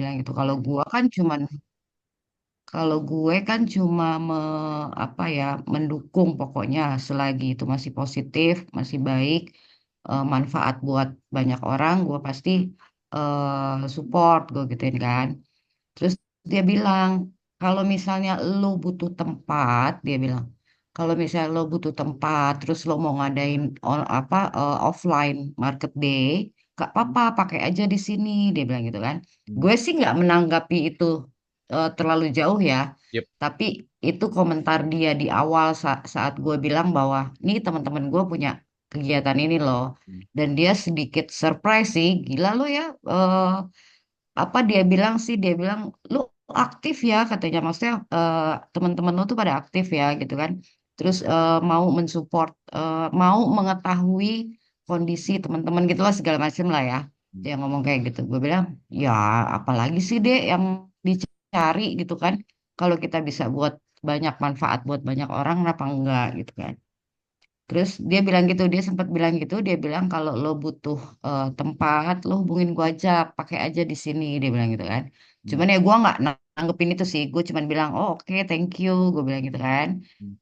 bilang gitu. Kalau gue kan cuma apa ya, mendukung pokoknya selagi itu masih positif, masih baik, manfaat buat banyak orang, gue pasti support gue gituin kan. Terus dia bilang, kalau misalnya lo butuh tempat, dia bilang, kalau misalnya lo butuh tempat, terus lo mau ngadain offline market day, gak apa-apa, pakai aja di sini, dia bilang gitu kan. Hmm. Gue sih nggak menanggapi itu terlalu jauh ya, Yep. tapi itu komentar dia di awal saat gue bilang bahwa nih teman-teman gue punya kegiatan ini loh, Hmm. dan dia sedikit surprise sih, gila lo ya. Apa dia bilang sih, dia bilang lu aktif ya katanya, maksudnya teman-teman lu tuh pada aktif ya gitu kan, terus mau mensupport, mau mengetahui kondisi teman-teman gitulah segala macam lah ya. Hmm. Dia ngomong kayak gitu, gue bilang ya apalagi sih deh yang dicari gitu kan, kalau kita bisa buat banyak manfaat buat banyak orang kenapa enggak gitu kan. Terus dia bilang gitu, dia sempat bilang gitu, dia bilang kalau lo butuh tempat, lo hubungin gua aja, pakai aja di sini, dia bilang gitu kan. Hmm. Cuman ya gua nggak nanggepin itu sih, gue cuman bilang, oh oke, thank you, gue bilang gitu kan. Hmm.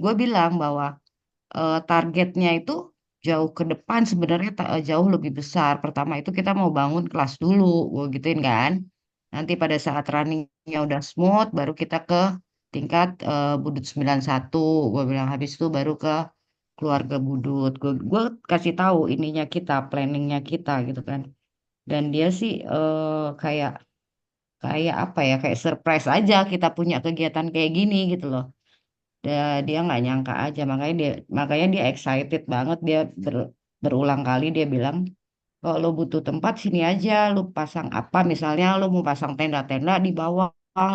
Gue bilang bahwa targetnya itu jauh ke depan sebenarnya jauh lebih besar. Pertama itu kita mau bangun kelas dulu, gue gituin kan. Nanti pada saat runningnya udah smooth, baru kita ke tingkat Budut 91, gue bilang habis itu baru ke keluarga Budut. Gue kasih tahu ininya kita, planningnya kita gitu kan. Dan dia sih kayak kayak apa ya, kayak surprise aja kita punya kegiatan kayak gini gitu loh. Dia nggak nyangka aja, makanya dia excited banget. Dia berulang kali dia bilang, kalau lo butuh tempat sini aja, lo pasang apa, misalnya lo mau pasang tenda-tenda di bawah,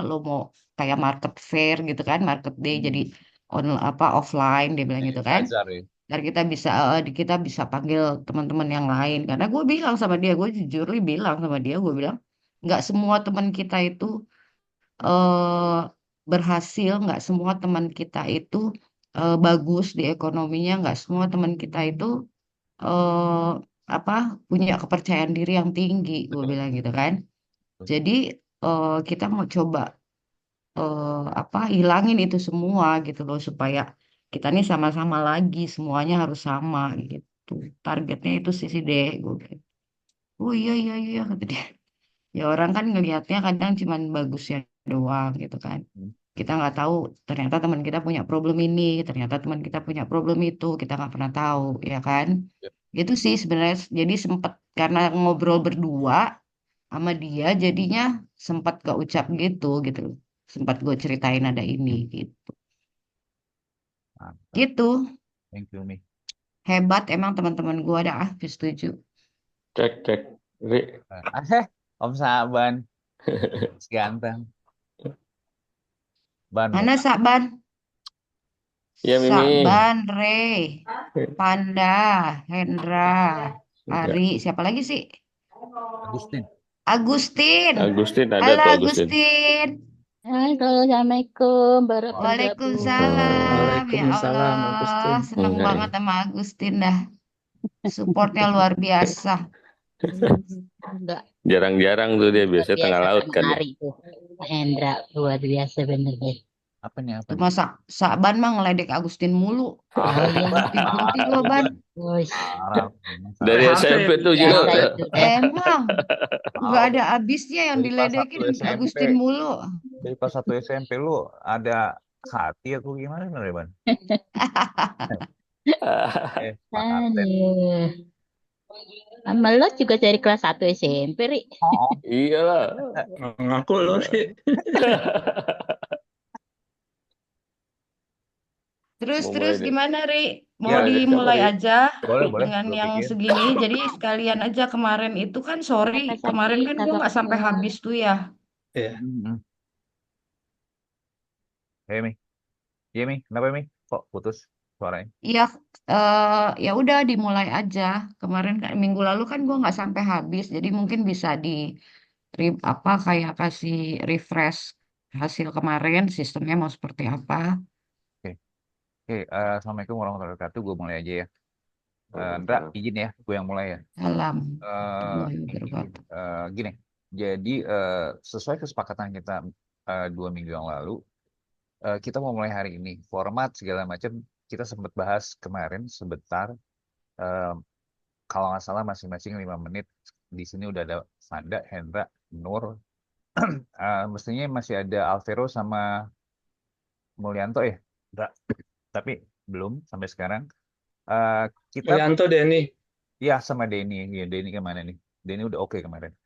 lo mau kayak market fair gitu kan, market day jadi Hmm. offline, dia bilang gitu kan. Bazar ya. Dan kita bisa panggil teman-teman yang lain, karena gue bilang sama dia, gue jujur bilang sama dia, gue bilang nggak semua teman kita itu eh, berhasil, nggak semua teman kita itu bagus di ekonominya, nggak semua teman kita itu eh, apa punya kepercayaan diri yang tinggi, gue Betul. bilang gitu kan. Jadi kita mau coba hilangin itu semua gitu loh, supaya kita nih sama-sama lagi, semuanya harus sama gitu. Targetnya itu sih sih deh, gue bilang. Oh iya iya iya kata dia. Ya orang kan ngelihatnya kadang cuman bagusnya doang gitu kan. Hmm. Kita nggak tahu ternyata teman kita punya problem ini, ternyata teman kita punya problem itu, kita nggak pernah tahu, ya kan. Yep. Gitu sih sebenarnya. Jadi sempet karena ngobrol berdua sama dia, jadinya sempat gak ucap gitu loh. Sempat gue ceritain ada ini gitu. Mantap. Gitu. Thank you, Mi. Hebat emang teman-teman gue, ada setuju. Cek, cek. Ri. Om Saban, ganteng. Ban Mana muka. Sakban? Iya, Mimi. Sakban, Ray, Panda, Hendra, Enggak. Ari, siapa lagi sih? Agustin. Agustin. Agustin ada Halo tuh Agustin. Agustin. Halo, Assalamualaikum para penggabung. Waalaikumsalam. Ya Waalaikumsalam, Allah, Agustin. seneng Enggak banget ini. sama Agustin dah. Supportnya luar biasa. Enggak, Jarang-jarang tuh dia luar biasanya tengah biasa laut Kang kan ya. Ari tuh. Pak Hendra, luar biasa bener deh. Apa nih, apa nih? Cuma Sakban mah ngeledek Agustin mulu. Oh Kagak iya, berhenti-berhenti Parah loh, tuh Ban. Ban. bos, Parah. Masa Dari SMP tuh juga biasa udah. itu deh. Emang nggak tahu ada habisnya yang dari kelas 1 diledekin SMP, Agustin mulu. dari kelas 1 SMP lu ada hati aku gimana nih, Ban? Pak Kapten. Aduh, sama lo juga dari kelas 1 SMP, Ri. Oh, Iyalah. Ngaku loh sih. Terus Mau terus mulai deh. gimana, Ri? Mau Gimana deh kamu dimulai Ri? aja boleh, boleh. dengan Gue yang pikir. segini. Jadi sekalian aja, kemarin itu kan sorry, Kakak kemarin sakit, kan gue kakak nggak sampai mual. habis tuh ya. Ya, Hmm. Hei, Mi. Iya, Mi. Kenapa, Mi? Kok putus suaranya? Iya, ya udah dimulai aja. Kemarin kan minggu lalu kan gue nggak sampai habis, jadi mungkin bisa kayak kasih refresh hasil kemarin, sistemnya mau seperti apa. Oke. Oke, Assalamualaikum warahmatullahi wabarakatuh. Gue mulai aja ya. Ndra, Waalaikumsalam. izin ya. Gue yang mulai ya. Salam Eh warahmatullahi wabarakatuh. Gini. Jadi sesuai kesepakatan kita 2 minggu yang lalu, kita mau mulai hari ini. Format segala macam kita sempat bahas kemarin sebentar. Eh, Kalau nggak salah masing-masing 5 menit. Di sini udah ada Vanda, Hendra, Nur. Mestinya masih ada Alvero sama Mulyanto ya, Ndra. Tapi belum sampai sekarang. Eh, kita Mulyanto Denny. ya sama Denny, ya Denny kemana nih? Denny udah oke kemarin.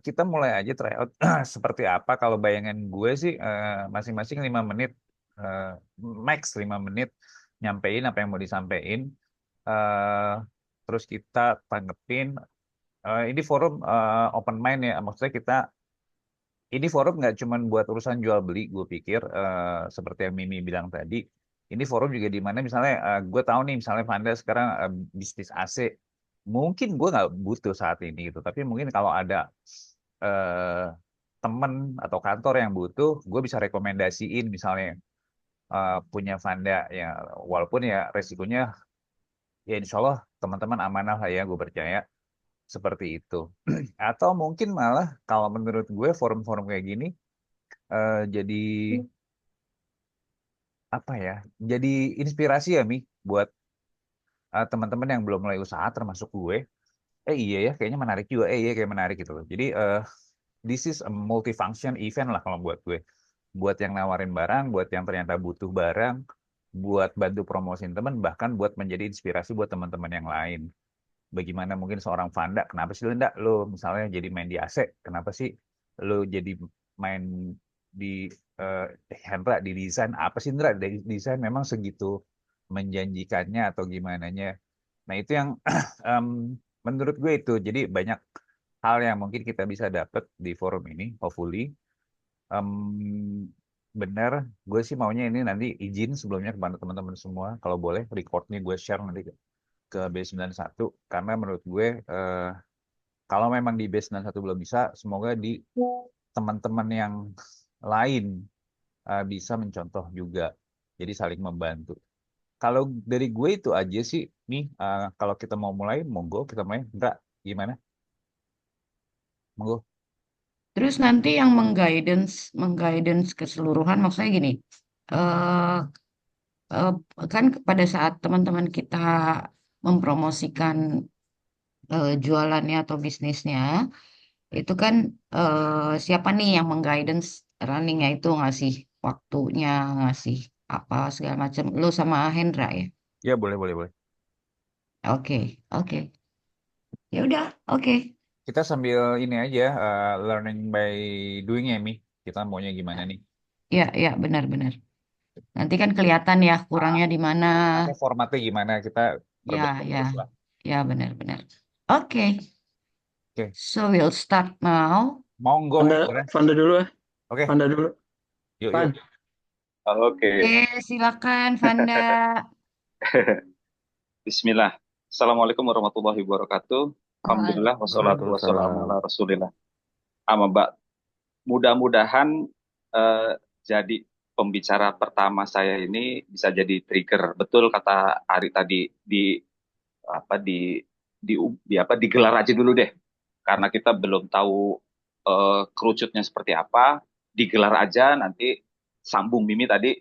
Kita mulai aja tryout seperti apa. Kalau bayangan gue sih masing-masing 5 menit, eh, max 5 menit nyampein apa yang mau disampaikan. eh Terus kita tanggepin. Ini forum open mind ya, maksudnya ini forum nggak cuma buat urusan jual beli, gue pikir seperti yang Mimi bilang tadi. Ini forum juga di mana misalnya gue tahu nih misalnya Vanda sekarang bisnis AC, mungkin gue nggak butuh saat ini gitu, tapi mungkin kalau ada eh, temen atau kantor yang butuh, gue bisa rekomendasiin misalnya punya Vanda ya, walaupun ya resikonya ya insya Allah teman-teman amanah lah ya, gue percaya seperti itu. Atau mungkin malah kalau menurut gue forum-forum kayak gini jadi apa ya? Jadi inspirasi ya Mi buat teman-teman yang belum mulai usaha termasuk gue. Iya ya, kayaknya menarik juga. Iya kayak menarik gitu loh. Jadi this is a multifunction event lah kalau buat gue. Buat yang nawarin barang, buat yang ternyata butuh barang, buat bantu promosiin teman, bahkan buat menjadi inspirasi buat teman-teman yang lain. Bagaimana mungkin seorang Vanda, kenapa sih Linda lo misalnya jadi main di AC, kenapa sih lo jadi main di eh, Hendra di desain, apa sih Indra dari desain memang segitu menjanjikannya atau gimana nya. Nah itu yang em, menurut gue itu, jadi banyak hal yang mungkin kita bisa dapat di forum ini, hopefully. Bener, gue sih maunya ini nanti izin sebelumnya kepada teman-teman semua, kalau boleh recordnya gue share nanti ke B91, karena menurut gue kalau memang di B91 belum bisa, semoga di teman-teman yang lain bisa mencontoh juga, jadi saling membantu. Kalau dari gue itu aja sih nih, kalau kita mau mulai monggo kita mulai. Enggak gimana, monggo. Terus nanti yang mengguidance keseluruhan maksudnya gini. eh eh, kan pada saat teman-teman kita mempromosikan jualannya atau bisnisnya, itu kan siapa nih yang mengguidance runningnya itu ngasih waktunya, ngasih apa segala macam. Lu sama Hendra ya? Ya boleh boleh boleh. Oke, oke. Ya udah, oke. Kita sambil ini aja learning by doing ya Mi. Kita maunya gimana nih? Ya, ya benar-benar. Nanti kan kelihatan ya kurangnya di mana. Atau formatnya gimana, kita Ya, perbaiki terus ya, lah. ya benar-benar. Oke, Oke, so we'll start now. monggo Vanda, Hendra. Vanda dulu ya. Oke, Vanda dulu. yuk Van. yuk. Oke. Oke, silakan Vanda. Bismillah. Assalamualaikum warahmatullahi wabarakatuh. Alhamdulillah wassalatu wassalamu Waalaikumsalam. ala Rasulillah. Mbak, mudah-mudahan eh, jadi pembicara pertama saya ini bisa jadi trigger. Betul kata Ari tadi, di apa di apa digelar aja dulu deh. Karena kita belum tahu kerucutnya seperti apa, digelar aja nanti sambung Mimi tadi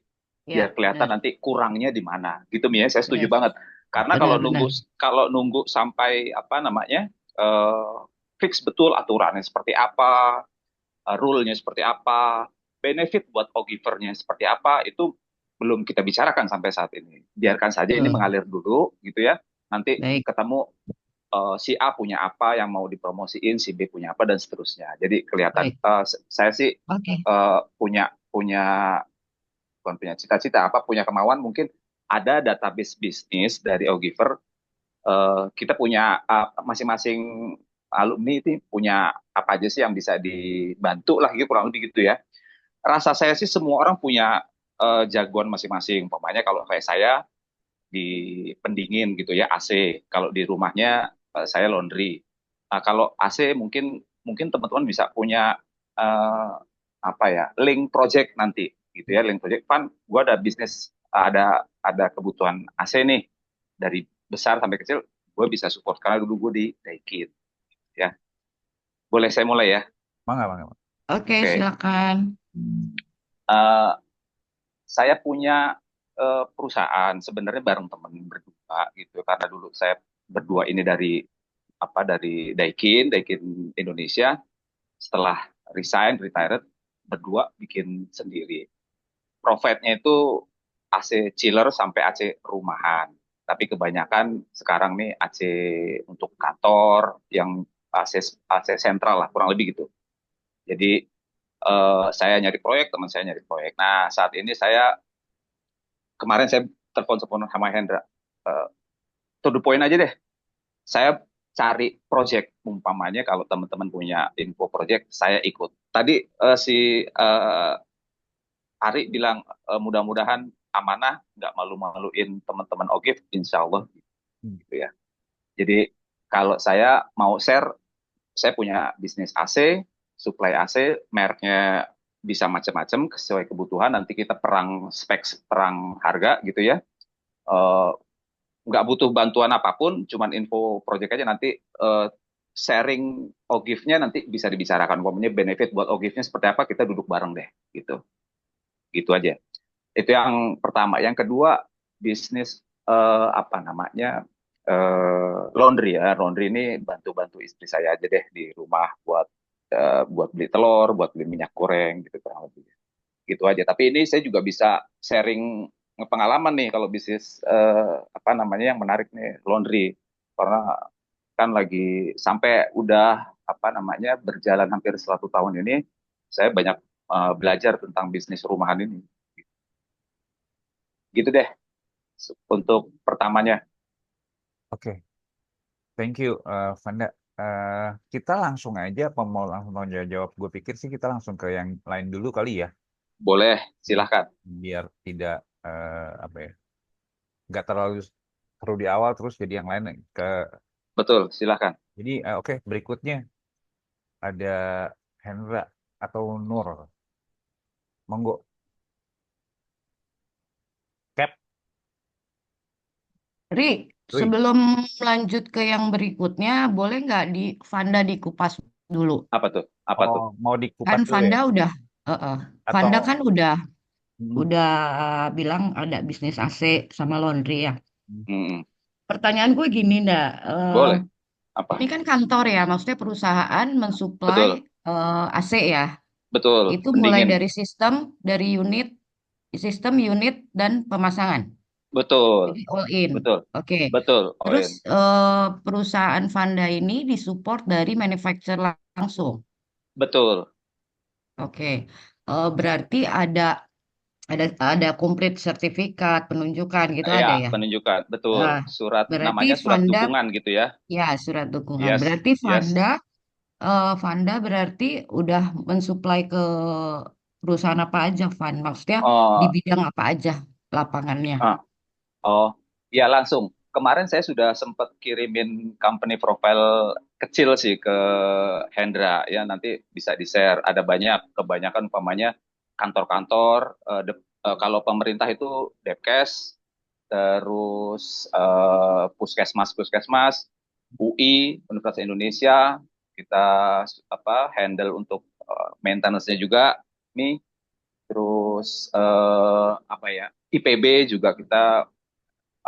biar Ya, kelihatan benar. nanti kurangnya di mana. Gitu Mi ya, saya setuju Benar, banget. Karena benar-benar. kalau nunggu sampai apa namanya eh, fix betul aturannya seperti apa, rule-nya seperti apa, benefit buat Ogivernya seperti apa, itu belum kita bicarakan sampai saat ini. Biarkan saja ini Betul. mengalir dulu, gitu ya. Nanti Baik, ketemu si A punya apa yang mau dipromosiin, si B punya apa dan seterusnya. Jadi kelihatan. baik. Saya sih Oke, punya punya bukan punya cita-cita apa punya kemauan mungkin ada database bisnis dari Ogiver. Kita punya masing-masing alumni itu punya apa aja sih yang bisa dibantu lah gitu kurang lebih gitu ya. Rasa saya sih semua orang punya jagoan masing-masing. Umpamanya kalau kayak saya di pendingin gitu ya AC, kalau di rumahnya saya laundry. Nah, kalau AC mungkin mungkin teman-teman bisa punya eh, apa ya link project nanti gitu ya link project fund. Gue ada bisnis ada kebutuhan AC nih dari besar sampai kecil gue bisa support karena dulu gue di Daikin ya. Boleh saya mulai ya? Mangga, mangga. Oke, Oke. silakan. Eh, saya punya perusahaan sebenarnya bareng temen berdua gitu. Karena dulu saya berdua ini dari Daikin Indonesia. Setelah retired, berdua bikin sendiri. Profitnya itu AC chiller sampai AC rumahan. Tapi kebanyakan sekarang nih AC untuk kantor yang AC sentral lah, kurang lebih gitu. Jadi saya nyari proyek, teman saya nyari proyek. Nah, saat ini kemarin saya telepon sama Hendra. Eh, to the point aja deh. Saya cari project, umpamanya kalau teman-teman punya info project, saya ikut. Tadi si Ari bilang mudah-mudahan amanah, nggak malu-maluin teman-teman Ogif, insya Allah gitu ya. Jadi kalau saya mau share, saya punya bisnis AC, supply AC, mereknya bisa macam-macam sesuai kebutuhan. Nanti kita perang spek, perang harga gitu ya. Eh, nggak butuh bantuan apapun, cuman info project aja nanti sharing Ogifnya nanti bisa dibicarakan. Pokoknya benefit buat Ogifnya seperti apa, kita duduk bareng deh gitu. Gitu aja. Itu yang pertama. Yang kedua, bisnis apa namanya? Laundry ya. Laundry ini bantu-bantu istri saya aja deh di rumah buat beli telur, buat beli minyak goreng gitu kurang lebih. Gitu aja. Tapi ini saya juga bisa sharing pengalaman nih kalau bisnis apa namanya yang menarik nih laundry. Karena kan lagi sampai udah apa namanya berjalan hampir 1 tahun ini, saya banyak belajar tentang bisnis rumahan ini. Gitu deh untuk pertamanya. Oke, thank you, Vanda. Kita langsung aja, apa mau langsung jawab? Gue pikir sih kita langsung ke yang lain dulu kali ya, Boleh, silahkan. biar tidak apa ya, nggak terlalu seru di awal terus jadi yang lain ke. Betul, silahkan. Jadi oke, berikutnya ada Hendra atau Nur, monggo. Cap, Ri, Rui. sebelum lanjut ke yang berikutnya, boleh nggak di Vanda dikupas dulu? Apa tuh? Apa tuh? Oh, mau Kan dikupas dulu ya? Vanda udah, Vanda Atau kan udah hmm, udah bilang ada bisnis AC sama laundry ya. Hmm, Pertanyaan gue gini, ndak, boleh. Apa? ini kan kantor ya, maksudnya perusahaan mensuplai Betul, AC ya. betul. Itu mulai Pendingin. dari dari unit dan pemasangan. Betul, Jadi all in. betul, Oke. betul. Terus Olin. perusahaan Vanda ini disupport dari manufacturer langsung. Betul. Oke. Berarti ada komplit sertifikat penunjukan gitu Ya, ada ya. penunjukan. Betul. Nah, Surat berarti namanya surat Vanda dukungan gitu ya. ya surat dukungan. Yes, Berarti yes. Vanda berarti udah mensuplai ke perusahaan apa aja, Van? Maksudnya di Oh, bidang apa aja lapangannya? ah, oh, ya langsung. Kemarin saya sudah sempat kirimin company profile kecil sih ke Hendra ya, nanti bisa di-share. Ada kebanyakan umpamanya kantor-kantor, kalau pemerintah itu Depkes, terus puskesmas, UI, Universitas Indonesia, kita handle untuk maintenance-nya juga nih. Terus apa ya, IPB juga kita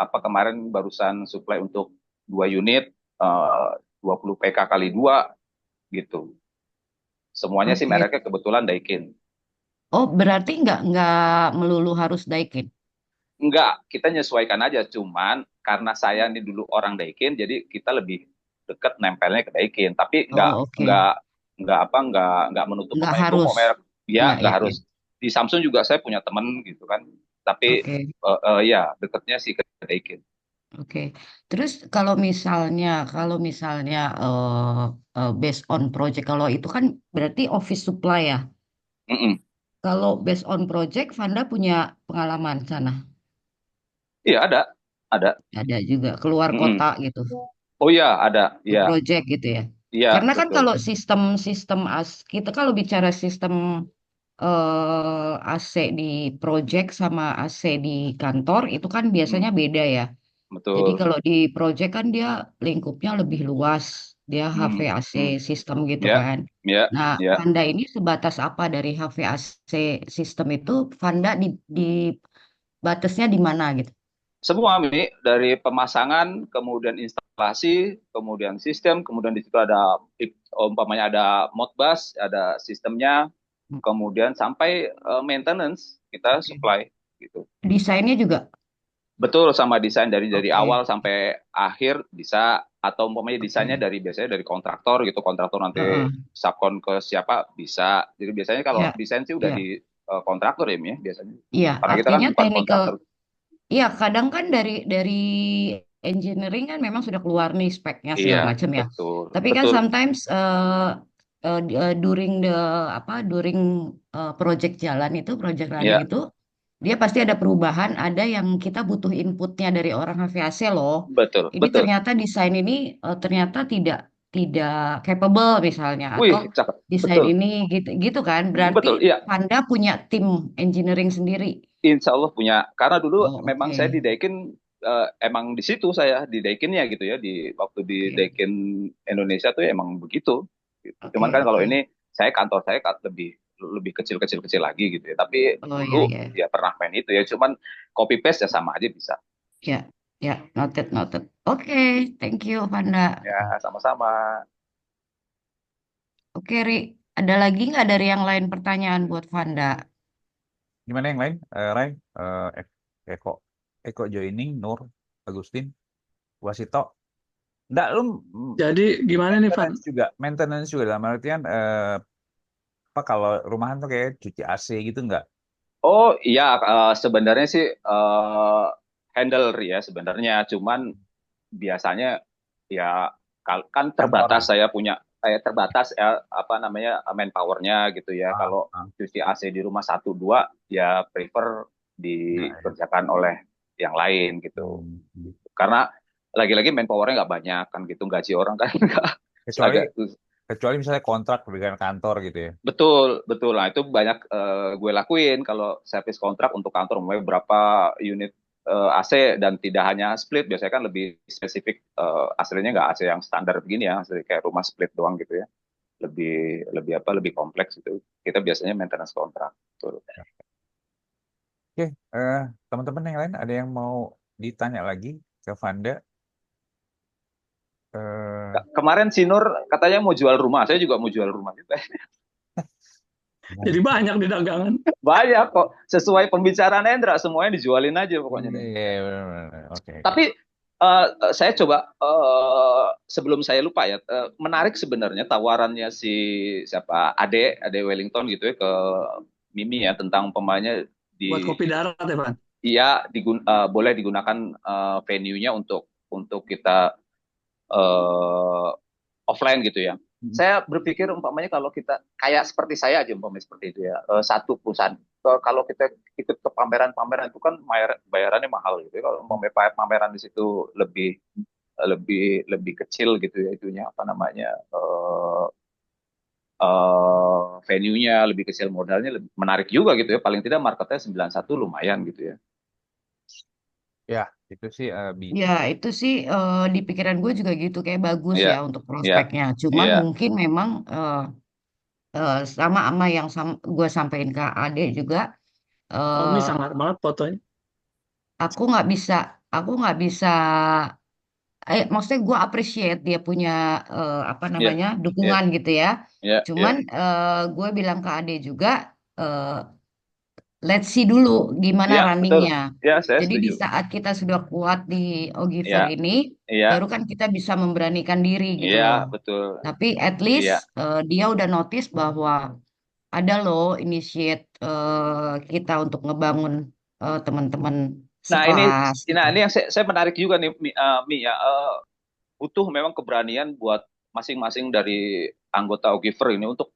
kemarin barusan supply untuk 2 unit, eh, 20 PK kali 2 gitu. Semuanya sih Oke. mereknya kebetulan Daikin. Oh, berarti nggak melulu harus Daikin. Enggak, kita nyesuaikan aja. Cuman karena saya ini dulu orang Daikin, jadi kita lebih deket nempelnya ke Daikin. Tapi enggak Oh, oke. enggak enggak menutup Nggak pemain gue harus. mau merek. Ya Ya, enggak ya, ya. harus. Di Samsung juga saya punya temen gitu kan. Tapi Oke, ya deketnya sih ke Daikin. oke. Terus kalau misalnya based on project, kalau itu kan berarti office supply ya. Mm-mm. Kalau based on project, Vanda punya pengalaman sana. Iya ada. Ada juga keluar Mm-mm. kota gitu. Oh iya ada, iya Project gitu ya. iya Karena kan betul. kalau sistem kita kalau bicara sistem AC di project sama AC di kantor itu kan Mm, biasanya beda ya. Jadi betul. kalau di project kan dia lingkupnya lebih luas dia Hmm, HVAC hmm. sistem gitu Ya, kan. ya, Nah, ya. Vanda ini sebatas apa dari HVAC sistem itu? Vanda di batasnya di mana gitu? Semua Mi, dari pemasangan, kemudian instalasi, kemudian sistem, kemudian di situ ada umpamanya ada Modbus, ada sistemnya, Hmm, kemudian sampai maintenance kita Oke. supply gitu. Desainnya juga. Betul, sama desain dari Oke, awal sampai akhir bisa, atau umpamanya desainnya oke. biasanya dari kontraktor gitu, kontraktor nanti Heeh. subkon ke siapa bisa. Jadi biasanya kalau Ya, desain sih udah ya, di kontraktor ya Mi, ya biasanya. iya. Karena kita kan Artinya bukan technical. kontraktor. Iya, kadang kan dari engineering kan memang sudah keluar nih speknya Iya, segala macam ya. betul, Tapi kan betul. sometimes during the apa during project jalan itu, project running Iya, itu, dia pasti ada perubahan, ada yang kita butuh inputnya dari orang HVAC loh. betul, Ini betul. ternyata desain ini ternyata tidak tidak capable misalnya, atau Wih, cakep. desain Betul, ini gitu gitu kan. Berarti betul. Iya, Panda punya tim engineering sendiri. insya Allah punya. Karena dulu Oh, memang saya oke. di Daikin, emang di situ saya di Daikinnya gitu ya. Di waktu di Oke. Daikin Indonesia tuh emang begitu. Gitu. Cuman Oke, kan kalau oke. ini kantor saya lebih lebih kecil-kecil lagi gitu ya. Tapi Oh iya, dulu iya. ya pernah main itu ya. Cuman copy paste ya sama aja bisa. Ya, ya, noted, noted. Oke, thank you, Vanda. Ya, sama-sama. Oke, Ri. Ada lagi nggak dari yang lain pertanyaan buat Vanda? Gimana yang lain? Ray, Eko, Eko joining, Nur, Agustin, Wasito. Enggak, lu Jadi gimana nih, Van? maintenance juga dalam artian apa kalau rumahan tuh kayak cuci AC gitu enggak? Oh iya, sebenarnya sih handle ya sebenarnya. Cuman biasanya ya kan Kantor. terbatas, saya punya kayak terbatas ya apa namanya manpowernya gitu ya. Ah, Kalau ah. cuci AC di rumah satu dua ya prefer Ya, ya. dikerjakan oleh yang lain gitu. Hmm. Karena lagi-lagi manpowernya nggak banyak kan gitu, gaji orang kan nggak Kecuali agak kecuali misalnya kontrak dengan kantor gitu ya. betul betul. Nah itu banyak gue lakuin kalau service kontrak untuk kantor, mulai berapa unit AC, dan tidak hanya split, biasanya kan lebih spesifik, aslinya nggak AC yang standar begini ya, asli kayak rumah split doang gitu ya, lebih lebih apa lebih kompleks itu, kita biasanya maintenance kontrak. Betul. Oke, teman-teman yang lain ada yang mau ditanya lagi ke Vanda? Eh, Kemarin si Nur katanya mau jual rumah, saya juga mau jual rumah juga. Jadi banyak di dagangan. Banyak kok, sesuai pembicaraan Endra semuanya dijualin aja pokoknya deh. Iya, benar-benar. Oke, oke. Tapi saya coba sebelum saya lupa ya, menarik sebenarnya tawarannya si siapa Ade Wellington gitu ya ke Mimi ya, tentang pemainnya Buat di kopi darat ya, Van? iya boleh digunakan venue-nya untuk kita eh, offline gitu ya. Mm. Saya berpikir umpamanya kalau kita kayak seperti saya aja umpamanya seperti itu ya, satu perusahaan, kalau kita ikut ke pameran-pameran itu kan bayarannya mahal gitu ya. Kalau umpamanya pameran di situ lebih lebih kecil gitu ya itunya apa namanya venue-nya lebih kecil, modalnya lebih menarik juga gitu ya. Paling tidak marketnya 91 lumayan gitu ya. Ya, itu sih Ya, itu sih di pikiran gue juga gitu, kayak bagus Iya, ya untuk iya, prospeknya. Cuman iya. mungkin memang sama yang gue sampaikan ke Ade juga, Oh, ini eh, sangat banget fotonya. aku nggak bisa, maksudnya gue appreciate dia punya apa Iya, namanya iya, dukungan gitu ya. iya, iya. Cuman gue bilang ke Ade juga, eh, let's see dulu gimana Iya, betul. runningnya. Ya, saya Jadi di setuju. saat kita sudah kuat di Ogiver Iya, ini, iya, baru kan kita bisa memberanikan diri gitu iya, loh. betul. Tapi at least Iya. dia udah notice bahwa ada loh initiate kita untuk ngebangun teman-teman Nah, sekelas gitu. ini yang saya menarik juga nih, Mi ya. Butuh memang keberanian buat masing-masing dari anggota Ogiver ini untuk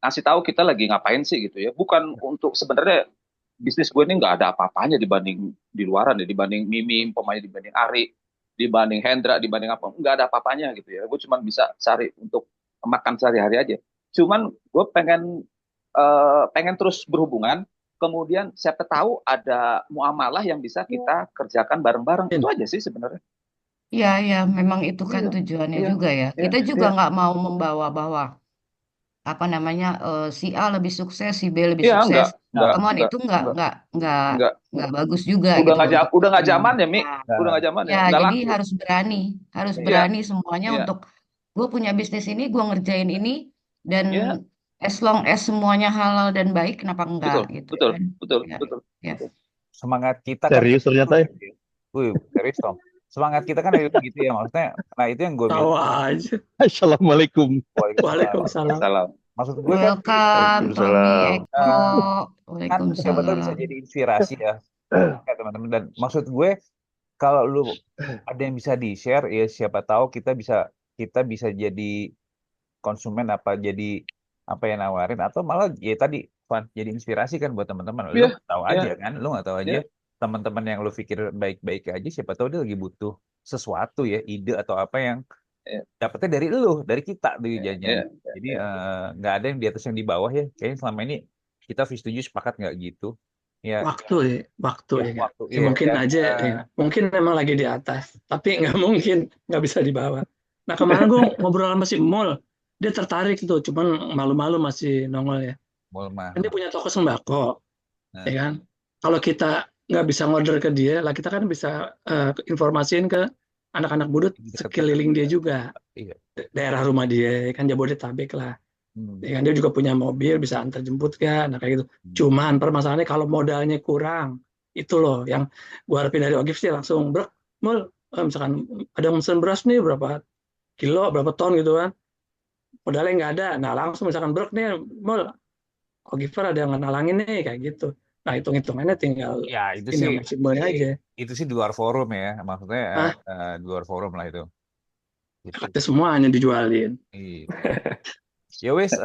ngasih tahu kita lagi ngapain sih gitu ya. Bukan untuk sebenarnya bisnis gue ini nggak ada apa-apanya dibanding di luaran ya, dibanding Mimi, pemain, dibanding Ari, dibanding Hendra, dibanding apa, nggak ada apa-apanya gitu ya. Gue cuma bisa cari untuk makan sehari-hari aja. Cuman gue pengen terus berhubungan. Kemudian siapa tahu ada muamalah yang bisa kita kerjakan bareng-bareng. Itu aja sih sebenarnya. Ya, ya, memang itu kan Iya, tujuannya iya, juga ya. iya, Kita juga iya, nggak mau membawa bahwa apa namanya si A lebih sukses, si B lebih iya, sukses. Nah, Come on, itu nggak enggak, nggak nggak enggak. nggak bagus juga Udah gitu nggak untuk udah nggak zaman perkembangan. ya, Mi. Nah, Udah nah, nggak zaman ya, ya, nggak jadi laku. harus Iya, berani semuanya iya, untuk gue punya bisnis ini, gue ngerjain ini dan iya, as long as semuanya halal dan baik, kenapa enggak betul, gitu betul, kan? betul, Ya, betul, ya. betul. semangat kita kan Serius kayak gitu ternyata ya. ya. Wih, serius Tom. Semangat kita kan kayak gitu ya maksudnya. Nah itu yang gue Tahu bilang. aja. Assalamualaikum. Waalaikumsalam. Waalaikumsalam. Salam. Maksud gue kan Welcome, Tommy, Waalaikumsalam. Eko, kan siapa tahu bisa Waalaikumsalam. jadi inspirasi ya teman-teman. Dan maksud gue kalau lu ada yang bisa di-share ya siapa tahu kita bisa jadi konsumen apa jadi apa yang nawarin atau malah ya tadi Van, jadi inspirasi kan buat teman-teman. Lu Iya, nggak tahu iya, aja kan, lu nggak tahu aja iya, teman-teman yang lu pikir baik-baik aja siapa tahu dia lagi butuh sesuatu ya ide atau apa yang iya, dapetnya dari lu, dari kita di iya, janjian. iya, Jadi iya. nggak ada yang di atas yang di bawah ya. Kayaknya selama ini kita setuju sepakat nggak gitu. Ya, Waktu ya, waktu ya ya kan. waktu Ya ya mungkin dan aja ya. Mungkin memang lagi di atas, tapi nggak mungkin nggak bisa dibawa. Nah kemarin gue ngobrol sama si Mul, dia tertarik tuh, cuman malu-malu masih nongol ya. mau mah. Kan dia punya toko sembako, Nah, ya kan. Kalau kita nggak bisa ngorder ke dia, lah kita kan bisa informasiin ke anak-anak budut deket-deket. sekeliling dia juga, Iya. daerah rumah dia, kan Jabodetabek lah. Hmm. Ya kan dia juga punya mobil bisa antar jemput kan, nah kayak gitu. Hmm. Cuman permasalahannya kalau modalnya kurang, itu loh yang gua harapin dari Ogif sih langsung bro, Mul, misalkan ada yang mesen beras nih berapa kilo, berapa ton gitu kan, modalnya nggak ada, nah langsung misalkan bro nih, Mul, Ogifer ada yang nalangin nih kayak gitu. Nah hitung-hitungannya tinggal Ya itu ini sih sama si Boy aja. itu sih di luar forum ya, maksudnya Ah, di luar forum lah itu. Gitu. kata semuanya dijualin. Iya. Ya wes,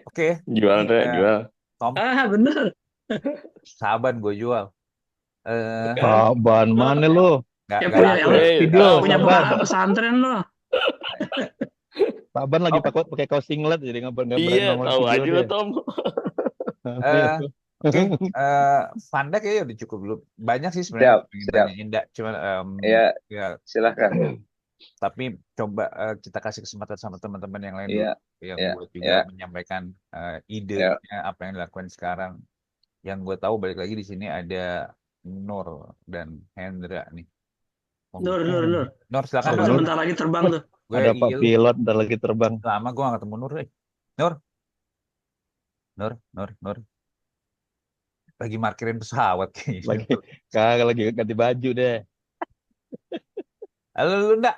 oke. Jual, Ini Dre, jual. Tom, Ah bener. sahabat gue jual. Eh, Saban mana lo? nggak Yang nggak punya laku yang ya. Video, punya Saban. pesantren loh. Saban lagi Oke. pakai kaos singlet jadi nggak berani Iya, nongol tahu video aja lo, deh. Tom. Eh, Oke, Vanda kayaknya udah cukup dulu. Banyak sih sebenarnya Siap, yang pengen siap. tanyain, Ndak. Cuman Iya, ya, silahkan. tapi coba kita kasih kesempatan sama teman-teman yang lain dulu Iya, yang iya, buat iya, juga menyampaikan iya. idenya apa yang dilakukan sekarang. Yang gue tahu balik lagi di sini ada Nur dan Hendra nih. Nur. Nur silakan Baru Nur. sebentar lagi terbang tuh. Gue Ada Pak pilot ntar lagi terbang. lama gue gak ketemu Nur. Nur. Lagi parkirin pesawat kayaknya. Lagi kagak lagi ganti baju deh. Halo lu Ndak?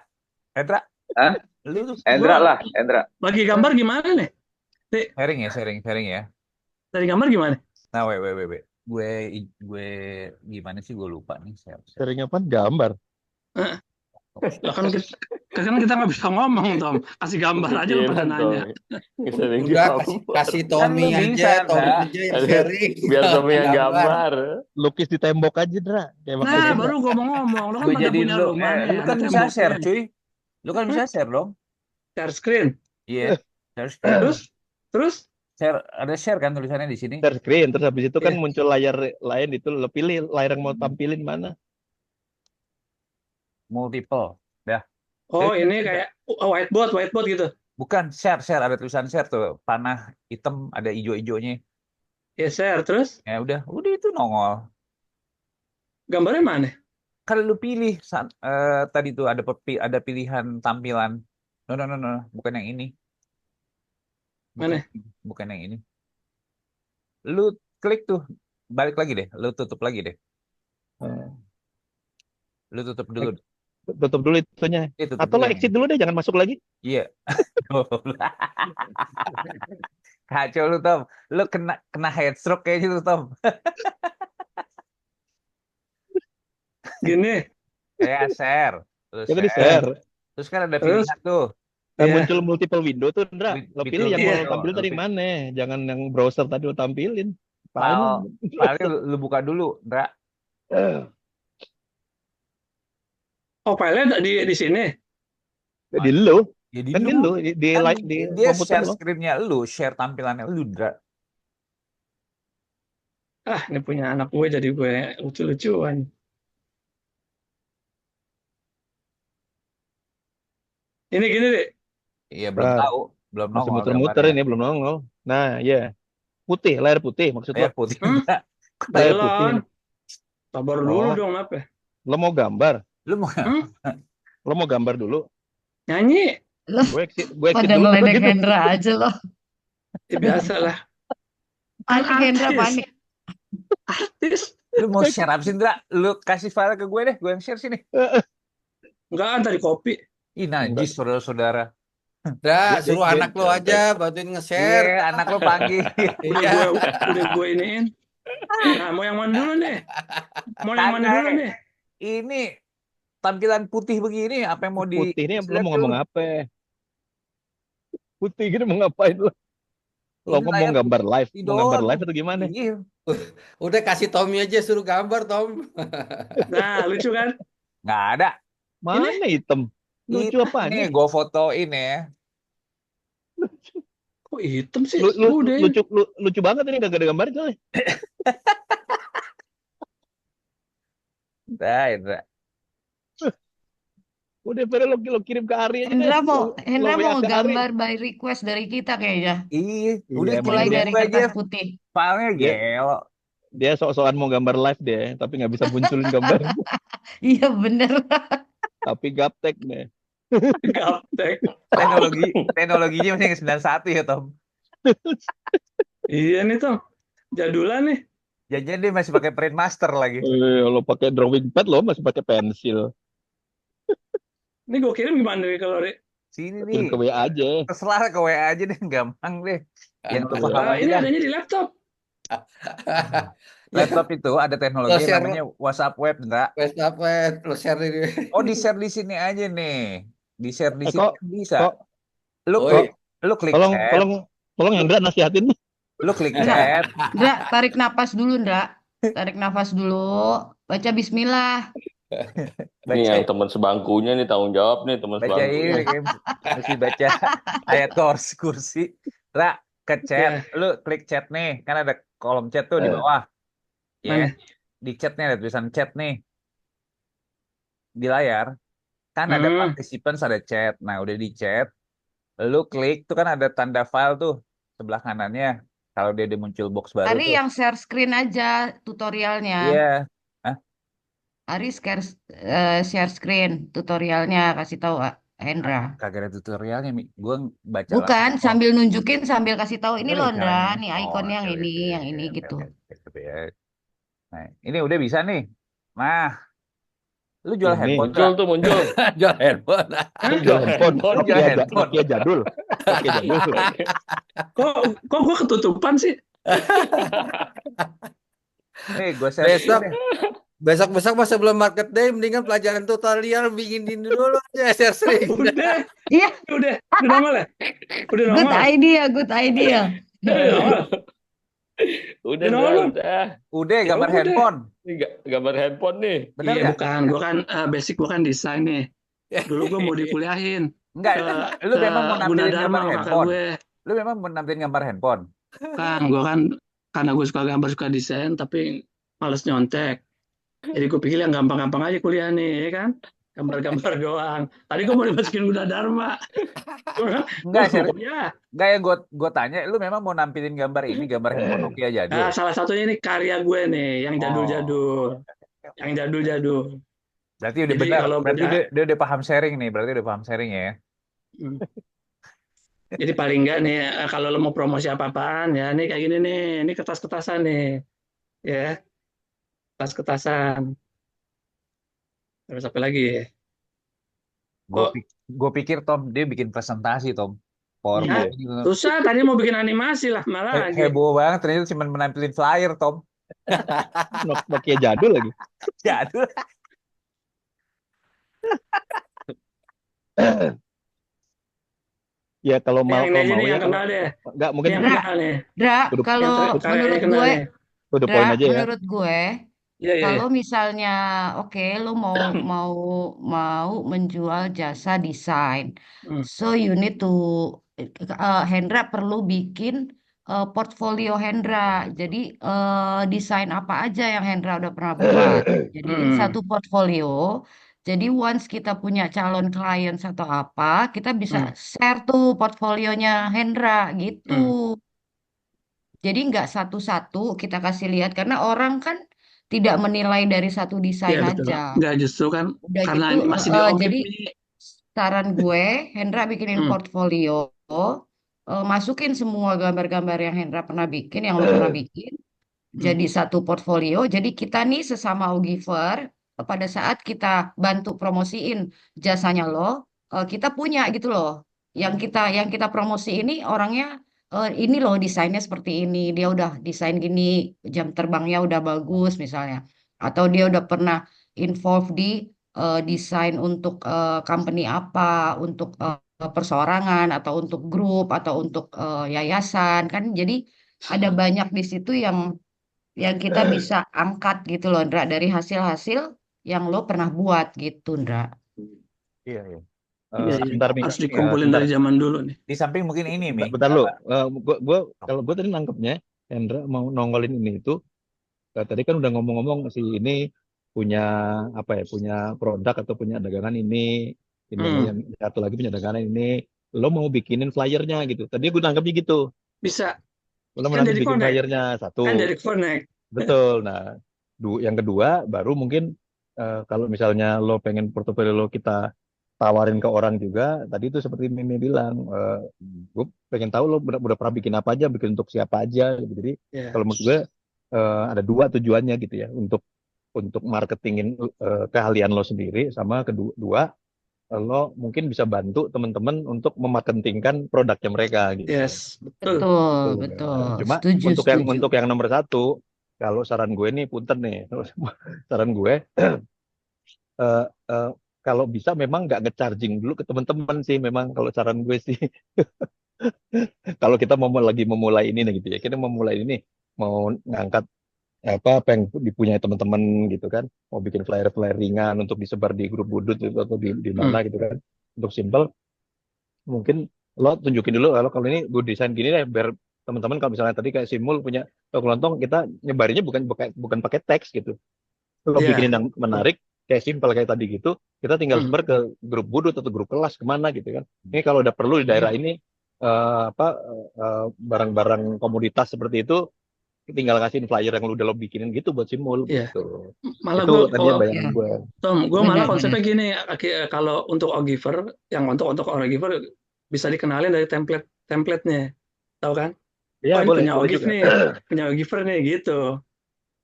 Hendra? Hah? Lu Endra lah, Endra. Bagi gambar gimana nih? sharing ya. Dari gambar gimana? Nah, gue gimana sih gue lupa nih. Sering apa? Gambar. Lah kan kita nggak bisa ngomong, Tom. Kasih gambar aja lu pada Pikiran, Tom. nanya. Bisa Udah dijawab. kasih Kan lu Tommy bisa, aja, Tommy Ndak. aja yang sharing. Biar Tommy yang gambar. Lukis di tembok aja, Dra. Kayak Nah, makanya, baru gua mau ngomong. Lu kan Gue pada jadiin punya lu. rumah nih, Lu kan ada bisa share, temboknya. cuy. Lu kan bisa share dong. Share screen. Iya. Share. Terus Ada share kan tulisannya di sini. share screen. Terus habis itu kan Iya. muncul layar lain itu. Lo pilih layar yang mau tampilin mana. Multiple. Dah. Oh, ini kayak whiteboard gitu. Bukan share. Ada tulisan share tuh. Panah hitam ada hijau-hijaunya. Ya share. Terus Ya udah itu nongol. gambarnya mana? Kalau lu pilih tadi tuh ada pilihan tampilan. No, bukan yang ini. Mana? Bukan yang ini. Lu klik tuh, balik lagi deh. Lu tutup lagi deh. Lu tutup dulu. Tutup dulu itunya. Tutup Atau lo dulu exit dulu deh, jangan masuk lagi. Iya. Kacau lu Tom. Lu kena headstroke kayak gitu Tom. Gini. Kayak share. Terus Kita di share. Terus kan ada Terus? pilihan tuh. Kan Iya. muncul multiple window tuh, Ndra. Lo pilih yang Iya. mau tampil tadi mana. Jangan yang browser tadi lo tampilin. File lu buka dulu, Ndra. Oh, filenya di sini. Di lo. Ya Kan di lo. Di Kan dia komputer share lo. screen-nya lu, share tampilannya lu, Ndra. Ah, ini punya anak gue jadi gue lucu-lucuan. Ini gini deh. Iya, belum Bentar, tahu, belum masih nongol muter-muter gambarnya. ini belum nongol. Nah, iya. Putih, layar putih maksud lo. Layar putih Hmm, enggak? Layar putih. belum. Sabar dulu Oh, dong, apa? lo mau gambar? Lu mau Hmm, Lo mau gambar dulu? nyanyi. Loh, Gue exit pada dulu kalau ngeledek gitu. Hendra aja loh. Ya biasa lah. Kan Panik Hendra, artis. panik. Artis. lu mau share apa sih, Indra? Lu kasih file ke gue deh, gue yang share sini. Enggak, tadi kopi. Ih, Enggak. najis saudara-saudara. Dah, Dia, suruh dia, anak lo aja bantuin Iya, nge-share. anak lo panggil. Udah Iya. gue iniin. Nah, mau yang mana dulu nih? Mau yang mana Kagak, dulu nih? ini tampilan putih begini, apa yang mau putih ini lo di-slide mau dulu? ngomong apa? Putih gini mau ngapain lo? Lo Ini ngomong layar gambar live? putih Mau gambar doang. live atau gimana? Iya. Udah kasih Tommy aja suruh gambar, Tom. Nah, lucu kan? Nggak ada. Mana hitam? Lucu Ini apanya? gue fotoin ya. Kok hitam sih? Udah. Lucu banget ini gak ada gambar coy. Nah, Indra. Udah pada lo kirim ke Ari aja deh. Hendra mau Lo Hendra WA mau ke Ari. gambar by request dari kita kayaknya. Iya, Iya, udah emang Mulai kirim dari gue aja kertas putih. filenya Dia- gelo. Dia sok-sokan mau gambar live deh, tapi nggak bisa munculin gambar. Iya bener. Tapi gaptek deh. Gaptek. Teknologinya masih yang 91 ya, Tom. Iya nih, Tom. Jadulan nih. Jangan dia masih pakai print master lagi. Lo pakai drawing pad lo masih pakai pensil. Ini gue kirim gimana nih kalau Ri? Sini Kirim nih. ke WA aja. Terserah ke WA aja deh, gampang deh. Yang lu Iya. paham Ah, aja ini dah. adanya di laptop. Laptop itu ada teknologi Lo yang share namanya WhatsApp web, Indra. Westapet, lo share ini. Oh, di-share di sini aja nih. Di-share di sini Kok bisa. kok Lu Oh, klik, lu klik tolong chat, tolong Hendra nasihatin. lu klik Indra, chat. Indra, tarik napas dulu, Indra. Tarik nafas dulu. Baca bismillah. Ini yang Baca, teman sebangkunya nih tanggung jawab nih teman baca sebangkunya. ini, Kim. Mesti baca ayat kursi. Ra, ke chat. Lu klik chat nih. Kan ada kolom chat tuh di bawah. Ya. Mana? Di chatnya ada tulisan chat nih. Di layar. Kan ada participants, ada chat. Nah, udah di chat. Lu klik, tuh kan ada tanda file tuh. Sebelah kanannya. Kalau dia ada muncul box baru Ari tuh. yang share screen aja tutorialnya. Iya. Ari share screen tutorialnya, kasih tahu Hendra. Kagak ada tutorialnya, Mi. Gue baca Bukan, langsung. sambil nunjukin sambil kasih tahu ini Ini loh caranya. Hendra, nih Oh, ikonnya yang oke, ini, oke, yang ini oke, gitu. oke, ya. Nah, ini udah bisa nih. Nah, lu jual Ini. handphone Muncul nggak? tuh muncul. Jual handphone. Jual handphone. Jual handphone. Nokia jadul. Nokia jadul. Kok gue ketutupan sih? Nih, gue share Besok. deh. Besok masa belum market day, mendingan pelajaran tutorial bikin dulu aja share screen. Udah. Iya, Udah nongol ya? Udah good nongol? idea, good idea. Udah nongol? Udah, Udah nongol? udah. Udah, gambar udah. handphone. Ini gambar handphone nih. Bener Iya, nggak? bukan. Gue kan basic gue kan desain nih. Dulu gue mau dikuliahin. Enggak, lu memang mau nampilin Gunadarma gambar sama kakak handphone. gue. Lu memang mau nampilin gambar handphone. Kan gue kan karena gue suka gambar, suka desain, tapi males nyontek. Jadi gue pikir yang gampang-gampang aja kuliah nih, ya kan? Gambar-gambar doang. Tadi gue mau dimasukin Gunadarma. Enggak, Sher. Ya. Enggak, yang gue tanya, lu memang mau nampilin gambar ini, gambar handphone Nokia jadul. Nah, salah satunya ini karya gue nih, yang jadul-jadul. Yang jadul-jadul. Berarti udah Jadi benar. kalau Berarti beda- dia udah paham sharing nih. Berarti udah paham sharing ya. Hmm. Jadi paling enggak nih, kalau lo mau promosi apa-apaan, ya ini kayak gini nih. Ini kertas-kertasan nih. Ya, kertas-kertasan. Terus apa lagi ya? Gue pikir Tom dia bikin presentasi Tom. Ya, PowerPoint gitu. susah, tadi mau bikin animasi lah, malah lagi. Heboh banget ternyata cuma menampilin flyer Tom. Nokia jadul lagi. Jadul. Ya kalau mau Yang ini aja nih, ya yang kenal deh. enggak mungkin Yang Dra. kenal nih. Dra, Udah- kalau Yang karyanya menurut kenal gue, nih. to the Dra, point aja ya. menurut gue, Iya, iya. kalau misalnya, oke, lo mau menjual jasa desain, Hmm. so you need to, Hendra perlu bikin portfolio Hendra. Jadi desain apa aja yang Hendra udah pernah buat. Jadiin Hmm. satu portfolio. Jadi once kita punya calon klien atau apa, kita bisa Hmm. share tuh portfolionya Hendra gitu. Hmm. Jadi nggak satu-satu kita kasih lihat karena orang kan tidak menilai dari satu Ya desain betul. aja. Nggak, justru kan Udah karena gitu, ini masih di ogif jadi nih. saran gue, Hendra bikinin Hmm. portfolio, masukin semua gambar-gambar yang Hendra pernah bikin, yang lo pernah bikin, Hmm. jadi satu portfolio. Jadi kita nih sesama Ogiver, pada saat kita bantu promosiin jasanya lo, kita punya gitu loh. Yang kita promosi ini orangnya ini loh desainnya seperti ini. Dia udah desain gini, jam terbangnya udah bagus misalnya. Atau dia udah pernah involve di desain untuk company apa, untuk perseorangan atau untuk grup atau untuk yayasan kan. Jadi ada banyak di situ yang kita bisa angkat gitu loh, Ndra, dari hasil-hasil yang lo pernah buat gitu, Ndra. Iya, iya. Iya, iya. Sebentar, Mi. Harus Ya, dikumpulin sebentar. dari zaman dulu nih. Di samping mungkin ini, Mi. Bentar lu. Kalau gue tadi nangkepnya Hendra mau nongolin ini itu tadi kan udah ngomong-ngomong si ini punya apa ya, punya produk atau punya dagangan ini Hmm. yang satu lagi punya dagangan ini. Lo mau bikinin flyernya gitu. Tadi gue nangkepnya gitu. Bisa. Lo mau Kan nanti dari bikin connect. flyernya satu. Kan dari connect. Betul. Nah, yang kedua baru mungkin kalau misalnya lo pengen portofolio lo kita tawarin ke orang juga, tadi itu seperti Mimi bilang, gue pengen tahu lo udah pernah bikin apa aja, bikin untuk siapa aja, gitu. Jadi Ya. kalau menurut gue ada dua tujuannya gitu ya, untuk marketingin keahlian lo sendiri, sama kedua lo mungkin bisa bantu teman-teman untuk memarketingkan produknya mereka gitu. Yes, betul. Betul, Tuh, betul. nah, cuma Setuju, untuk yang setuju. untuk yang nomor satu, kalau saran gue nih, punten nih, saran gue eh, eh, kalau bisa memang nggak nge-charging dulu ke teman-teman sih, memang kalau saran gue sih. Kalau kita mau lagi memulai ini nih gitu ya, kita memulai ini mau ngangkat apa yang dipunyai teman-teman gitu kan, mau bikin flyer-flyer ringan untuk disebar di grup budut gitu, atau di mana Hmm. gitu kan, untuk simple mungkin lo tunjukin dulu kalau ini gue desain gini deh, biar teman-teman kalau misalnya tadi kayak Simul punya kelontong, kita nyebarinnya bukan bukan bukan pakai teks gitu, lo Ya. bikinin yang menarik kayak simpel kayak tadi gitu, kita tinggal Hmm. sebar ke grup budut atau grup kelas kemana gitu kan. Ini kalau udah perlu di daerah ini barang-barang komoditas seperti itu, tinggal kasihin flyer yang lu udah lo bikinin gitu buat Simul Iya. gitu. Malah Itu gue, tadinya Ya, bayangan gue. Tom, gue malah benar, konsepnya benar. gini, kalau untuk Ogiver, yang untuk Ogiver bisa dikenalin dari templatenya, tahu kan? Iya, Oh ini boleh punya boleh Ogif juga. nih, punya Ogiver nih gitu.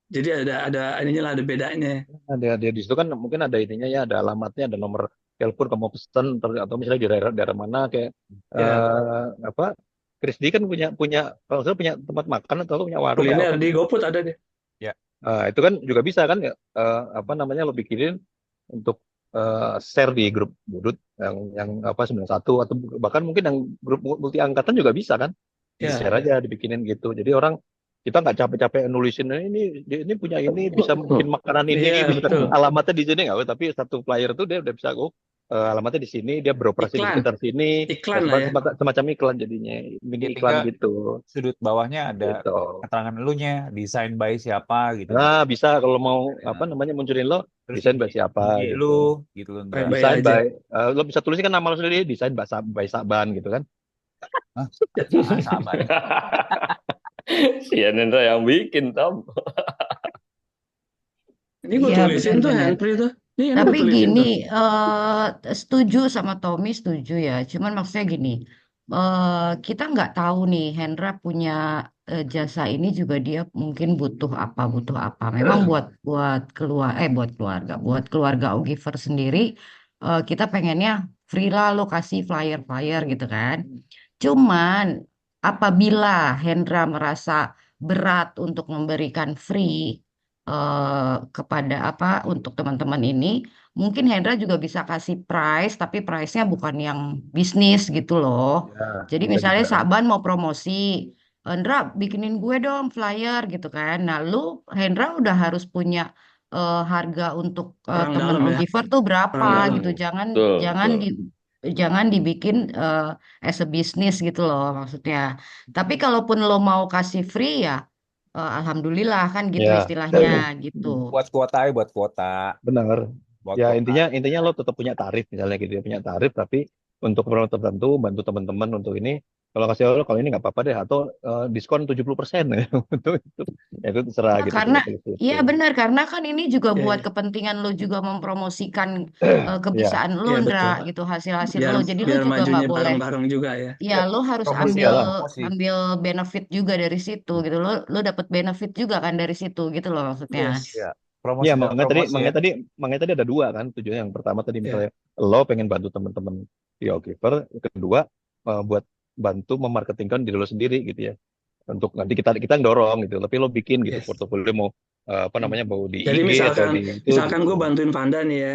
Jadi ada ininya lah, ada bedanya. Dia di situ kan mungkin ada ininya ya, ada alamatnya, ada nomor telepon kamu pesan, atau misalnya di daerah mana kayak Ya, apa, Krisdi kan punya punya kalau saya punya tempat makan atau punya warung atau kuliner apa di gitu. GoFood ada deh. Ya. Itu kan juga bisa kan ya, apa namanya, lo bikinin untuk share di grup budut yang apa 91, atau bahkan mungkin yang grup multi angkatan juga bisa kan, di Ya, share aja, dibikinin gitu. Jadi orang, kita nggak capek-capek nulisin ini punya ini bisa bikin makanan ini iya bisa betul. alamatnya di sini nggak, tapi satu flyer tuh dia udah bisa alamatnya di sini, dia beroperasi di Iklan, sekitar sini, iklan lah ya. semacam iklan jadinya, mini Ya, iklan tinggal gitu sudut bawahnya ada gitu. keterangan elunya, desain by siapa gitu. Nah, bisa kalau mau apa Nah, namanya munculin lo, terus desain by siapa IG gitu. lu gitu loh, Ndra. Baik-baik Desain aja. by lo bisa tuliskan kan nama lo sendiri, desain by Saban gitu kan. Hah? Ah, sabar. Si Nendra yang bikin, Tom. Ini gue Iya, tulisin tuh benar-benar. handprint tuh. Ini gue Tapi tulisin gini, tuh. setuju sama Tommy, setuju ya. Cuman maksudnya gini, kita nggak tahu nih, Hendra punya jasa ini juga dia mungkin butuh apa. Memang buat keluarga Ogiver sendiri, kita pengennya free lah, lokasi flyer-flyer gitu kan. Cuman apabila Hendra merasa berat untuk memberikan free kepada apa untuk teman-teman ini, mungkin Hendra juga bisa kasih price, tapi price-nya bukan yang bisnis gitu loh. Ya, Jadi bisa misalnya juga. Saban mau promosi, Hendra bikinin gue dong flyer gitu kan. Nah, Hendra udah harus punya harga untuk Orang temen dalam ya. Ogiver tuh berapa Orang dalam. gitu. Jangan Betul, jangan betul. di jangan dibikin as a business gitu loh maksudnya. Tapi kalaupun lo mau kasih free ya, alhamdulillah kan gitu Ya, istilahnya gitu. Buat kuota ya, buat kuota. benar. buat Ya gua. intinya lo tetap punya tarif misalnya gitu ya, punya tarif tapi untuk keperluan tertentu bantu teman-teman untuk ini. Kalau kasih lo kalau ini nggak apa-apa deh atau diskon 70% ya untuk itu. Ya itu terserah Ya, gitu karena kalau itu. iya benar karena kan ini juga Ya, buat ya, kepentingan lo juga mempromosikan Ya, kebisaan lo, ya Ndra, betul. gitu hasil-hasil Biar lo. Jadi lo biar juga nggak majunya boleh, bareng-bareng juga ya. ya Ya, lo harus promosi ambil lah, iyalah. promosi. ambil benefit juga dari situ gitu. Lo dapat benefit juga kan dari situ gitu loh maksudnya. Yes. Ya, Ya promosi dan makanya tadi promosi ya. makanya tadi makanya tadi ada dua kan tujuannya. Yang pertama tadi Ya. misalnya lo pengen bantu teman-teman di Giver, yang kedua buat bantu memarketingkan diri lo sendiri gitu ya. Untuk nanti kita kita dorong gitu, tapi lo bikin gitu Yes. portofolio mau apa Hmm. namanya mau di Jadi IG atau misalkan di itu misalkan gitu. gue bantuin Vanda nih ya,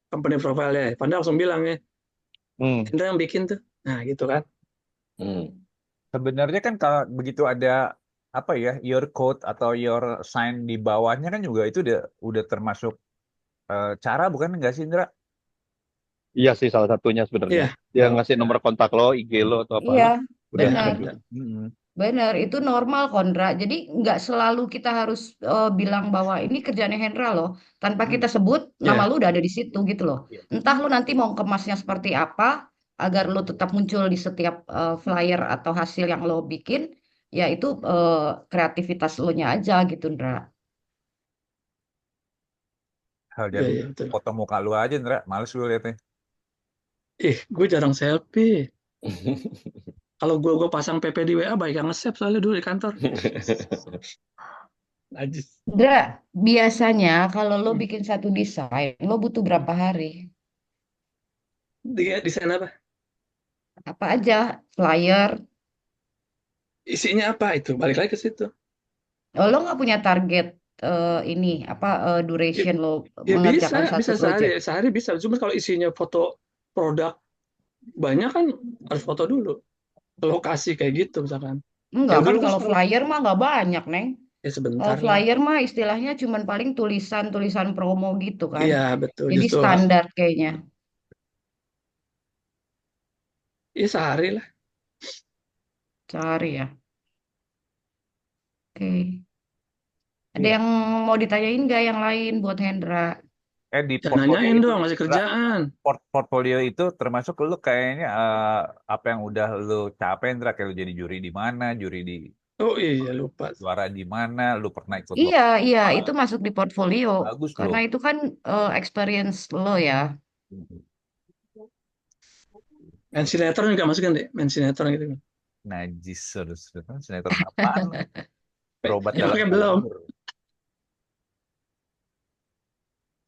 company profile ya. Vanda langsung bilang ya, Hmm. Indra yang bikin tuh. Nah, gitu kan. Sebenarnya kan kalau begitu ada apa ya, your code atau your sign di bawahnya kan juga itu udah termasuk cara bukan enggak sih, Indra? Iya sih salah satunya sebenarnya. Iya, Dia ngasih nomor kontak lo, IG lo atau apa, Iya, udah ya benar. betul. Mm-mm. Benar, itu normal Kondra. Jadi nggak selalu kita harus bilang bahwa ini kerjanya Hendra loh. Tanpa kita sebut, nama Ya, lu udah ada di situ gitu loh. Entah lu nanti mau kemasnya seperti apa, agar lu tetap muncul di setiap flyer atau hasil yang lo bikin, ya itu kreativitas lo nya aja gitu, Ndra. Hal ya, jadi ya betul. foto muka lu aja, Indra. Males gue liatnya. Gue jarang selfie. Kalau gue pasang PP di WA baik yang nge-save soalnya dulu di kantor. Najis. Ndra, biasanya kalau lo Hmm. bikin satu desain, lo butuh berapa hari? Desain apa? Apa aja? Flyer? Isinya apa itu? Balik lagi ke situ. Oh, lo nggak punya target ini apa Ya, duration lo ya bisa, mengerjakan satu bisa project? sehari bisa. Cuma kalau isinya foto produk banyak kan harus foto dulu. Lokasi kayak gitu misalkan. Enggak Yang kan dulu gue kalau suka flyer mah nggak banyak, Neng. ya Kalau sebentar lah. flyer mah istilahnya cuman paling tulisan-tulisan promo gitu kan. Iya betul. Jadi Justru standar kayaknya. ya sehari lah. Sehari ya. Oke. Ada Iya. yang mau ditanyain nggak yang lain buat Hendra? Di Jangan portfolio nanyain itu, dong, masih Indra, kerjaan. portfolio itu termasuk lu kayaknya apa yang udah lu capai, Indra, kayak lu jadi juri di mana, juri di Oh iya lupa. juara di mana, lu pernah ikut Iya, lomba iya, apa. itu masuk di portfolio. Bagus Karena loh. itu kan experience lo ya. Main sinetron juga masukin deh, main sinetron gitu. Najis, kan sinetron apaan? Berobat dalam Pakai belum. kubur.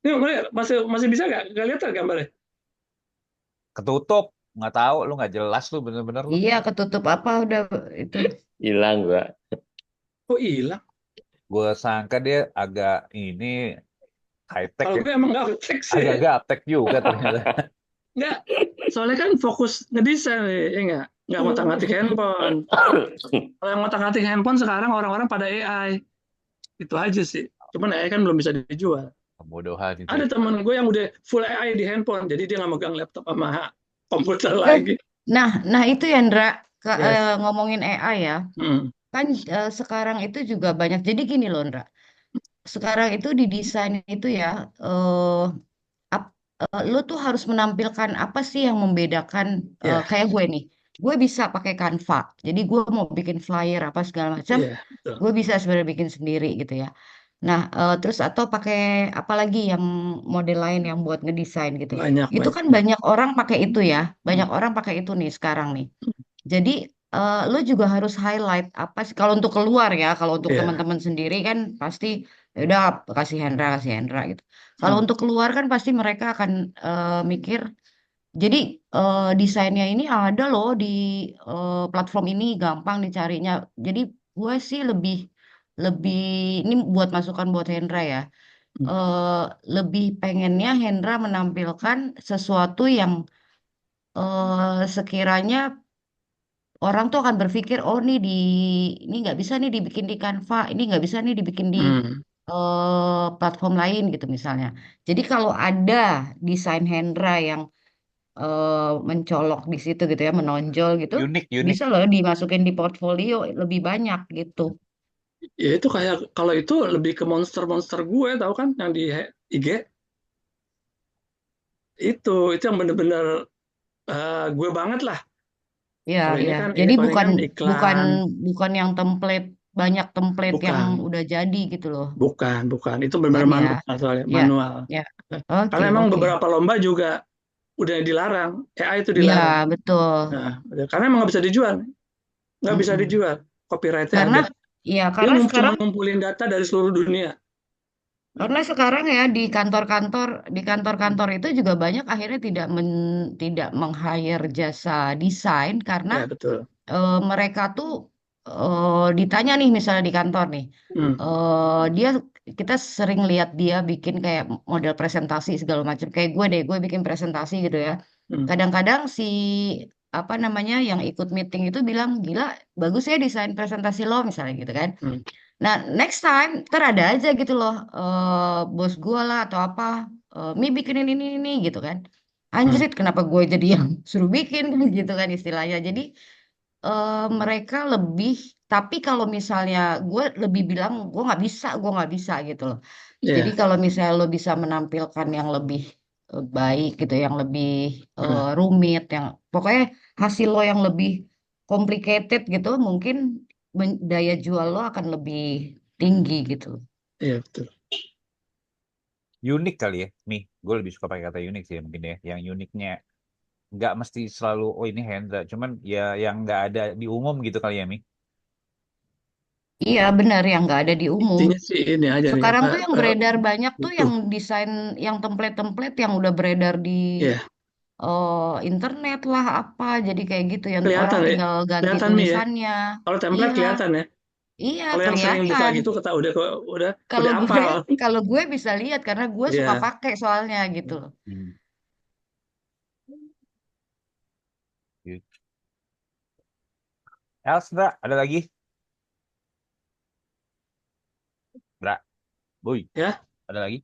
Ini masih masih bisa nggak lihat gambarnya? Ketutup, nggak tahu, lu nggak jelas lu bener-bener lu. Iya, ketutup apa udah itu. Hilang gua. Oh hilang. Gue sangka dia agak ini high tech Kalau ya, gue emang nggak teks sih. agak gaptek juga ternyata. Nggak. Soalnya kan fokus ngedesain ya nggak ngotak-ngatik handphone. Kalau yang ngotak-ngatik handphone sekarang orang-orang pada AI. Itu aja sih. Cuman AI kan belum bisa dijual. Kebodohan itu. Ada temen gue yang udah full AI di handphone, jadi dia nggak megang laptop sama komputer Eh, lagi. nah itu ya Ndra, Yes. ngomongin AI ya. Hmm. Kan sekarang itu juga banyak. Jadi gini loh, Ndra. Sekarang itu di desain itu ya, lo tuh harus menampilkan apa sih yang membedakan Ya, kayak gue nih. Gue bisa pakai Canva. Jadi gue mau bikin flyer apa segala macam, ya, betul. gue bisa sebenarnya bikin sendiri gitu ya. Nah, terus atau pakai apa lagi yang model lain yang buat ngedesain gitu. Banyak, Itu banyak. kan banyak orang pakai itu ya. Banyak Hmm. orang pakai itu nih sekarang nih. Jadi lo juga harus highlight apa sih kalau untuk keluar ya, kalau untuk Ya. teman-teman sendiri kan pasti ya udah kasih Hendra gitu. Kalau Hmm. untuk keluar kan pasti mereka akan mikir. Jadi desainnya ini ada loh di platform ini gampang dicarinya. Jadi gue sih lebih lebih ini buat masukan buat Hendra ya. Hmm. eh, Lebih pengennya Hendra menampilkan sesuatu yang sekiranya orang tuh akan berpikir, oh ini nggak bisa nih dibikin di Canva, ini nggak bisa nih dibikin di Hmm. platform lain gitu misalnya. Jadi kalau ada desain Hendra yang mencolok di situ gitu ya, menonjol gitu, Unik, unik. bisa loh dimasukin di portfolio lebih banyak gitu. Ya itu kayak kalau itu lebih ke monster-monster gue tahu kan yang di IG. itu yang bener-bener gue banget lah. Ya, Kalau ini ya. kan Jadi paling bukan kan bukan iklan, bukan yang template banyak template yang bukan, udah jadi gitu loh. bukan. Itu Bukan benar-benar ya. manual soalnya, Ya, manual. ya. Oke, Karena emang oke. beberapa lomba juga udah dilarang, AI itu Ya, dilarang. betul. Nah, karena emang nggak bisa dijual, Mm-mm. copyrightnya Karena ada. ya Dia karena cuma sekarang ngumpulin data dari seluruh dunia. Karena sekarang ya di kantor-kantor itu juga banyak akhirnya tidak meng-hire jasa desain karena Ya betul. mereka tuh ditanya nih misalnya di kantor nih, Hmm, dia kita sering lihat dia bikin kayak model presentasi segala macam kayak gue bikin presentasi gitu ya. hmm, Kadang-kadang si apa namanya yang ikut meeting itu bilang gila bagus ya desain presentasi lo misalnya gitu kan. hmm, Nah, next time, ntar ada aja gitu loh, bos gue lah atau apa, Mi bikinin ini gitu kan. hmm. Anjrit, kenapa gue jadi yang suruh bikin kan gitu kan istilahnya. Jadi mereka lebih, tapi kalau misalnya gue lebih bilang gue nggak bisa gitu loh. Jadi Ya, kalau misalnya lo bisa menampilkan yang lebih baik gitu, yang lebih hmm, rumit, yang pokoknya hasil lo yang lebih complicated gitu, mungkin daya jual lo akan lebih tinggi gitu. iya betul. Unik kali ya, Mi. Gue lebih suka pakai kata unik sih mungkin ya. Yang uniknya nggak mesti selalu, oh ini Hendra. Cuman ya yang nggak ada di umum gitu kali ya, Mi. Iya benar yang nggak ada di umum. Intinya sih ini aja nih Sekarang apa tuh yang beredar banyak tuh butuh. yang desain, yang template-template yang udah beredar di Ya, internet lah apa. Jadi kayak gitu yang orang kelihatan ya, tinggal ganti kelihatan nih ya. tulisannya. Kalau template Iya, kelihatan ya. iya Kalau yang sering buka kelihatan. gitu kata udah Kalau gue hafal. kalau gue bisa lihat karena gue suka Iya. pakai soalnya gitu loh. Hmm. Gitu. Els, Bra, ada lagi? Bra, Boy, Ya, ada lagi?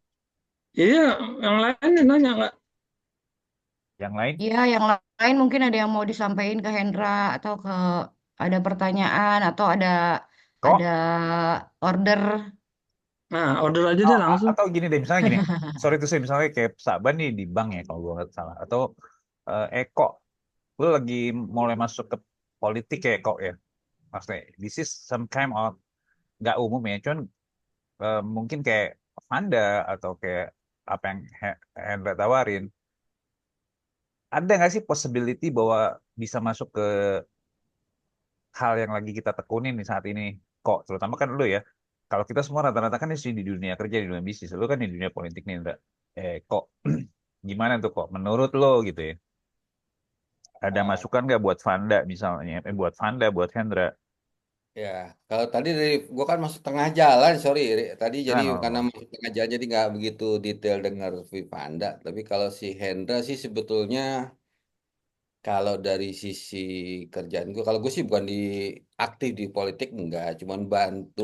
iya yang lain nanya nggak? Yang lain? Iya, yang lain mungkin ada yang mau disampaikan ke Hendra atau ada pertanyaan atau ada Kok? order. Nah, order aja deh langsung. Atau gini deh, misalnya gini. Sorry tuh saya misalnya kayak Saban nih di bank ya kalau gue nggak salah. Atau Eko, lu lagi mulai masuk ke politik ya Eko ya. Maksudnya, this is some kind of nggak umum ya, cuman mungkin kayak Fanda atau kayak apa yang Hendra tawarin. Ada nggak sih possibility bahwa bisa masuk ke hal yang lagi kita tekunin di saat ini? Kok, terutama kan lu ya. Kalau kita semua rata-rata kan di dunia kerja, di dunia bisnis. Lu kan di dunia politik nih, Hendra. Kok, gimana tuh kok? Menurut lo gitu ya. Ada masukan nggak buat Fanda misalnya? Buat Fanda, buat Hendra. Ya, kalau tadi dari gua kan masuk tengah jalan, sorry. Tadi Nah, jadi nggak karena apa-apa. masuk tengah jalan jadi nggak begitu detail dengar Vivanda. Tapi kalau si Hendra sih sebetulnya kalau dari sisi kerjaan gue, kalau gue sih bukan aktif di politik enggak, cuman bantu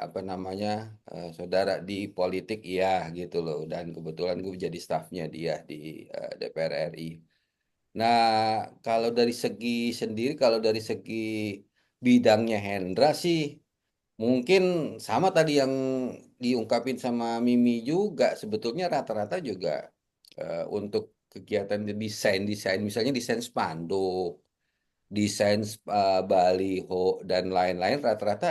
apa namanya saudara di politik iya gitu loh. Dan kebetulan gue jadi stafnya dia di DPR RI. Nah, kalau dari segi sendiri, kalau dari segi bidangnya Hendra sih, mungkin sama tadi yang diungkapin sama Mimi juga, sebetulnya rata-rata juga untuk kegiatan desain, misalnya desain spanduk, desain baliho, dan lain-lain, rata-rata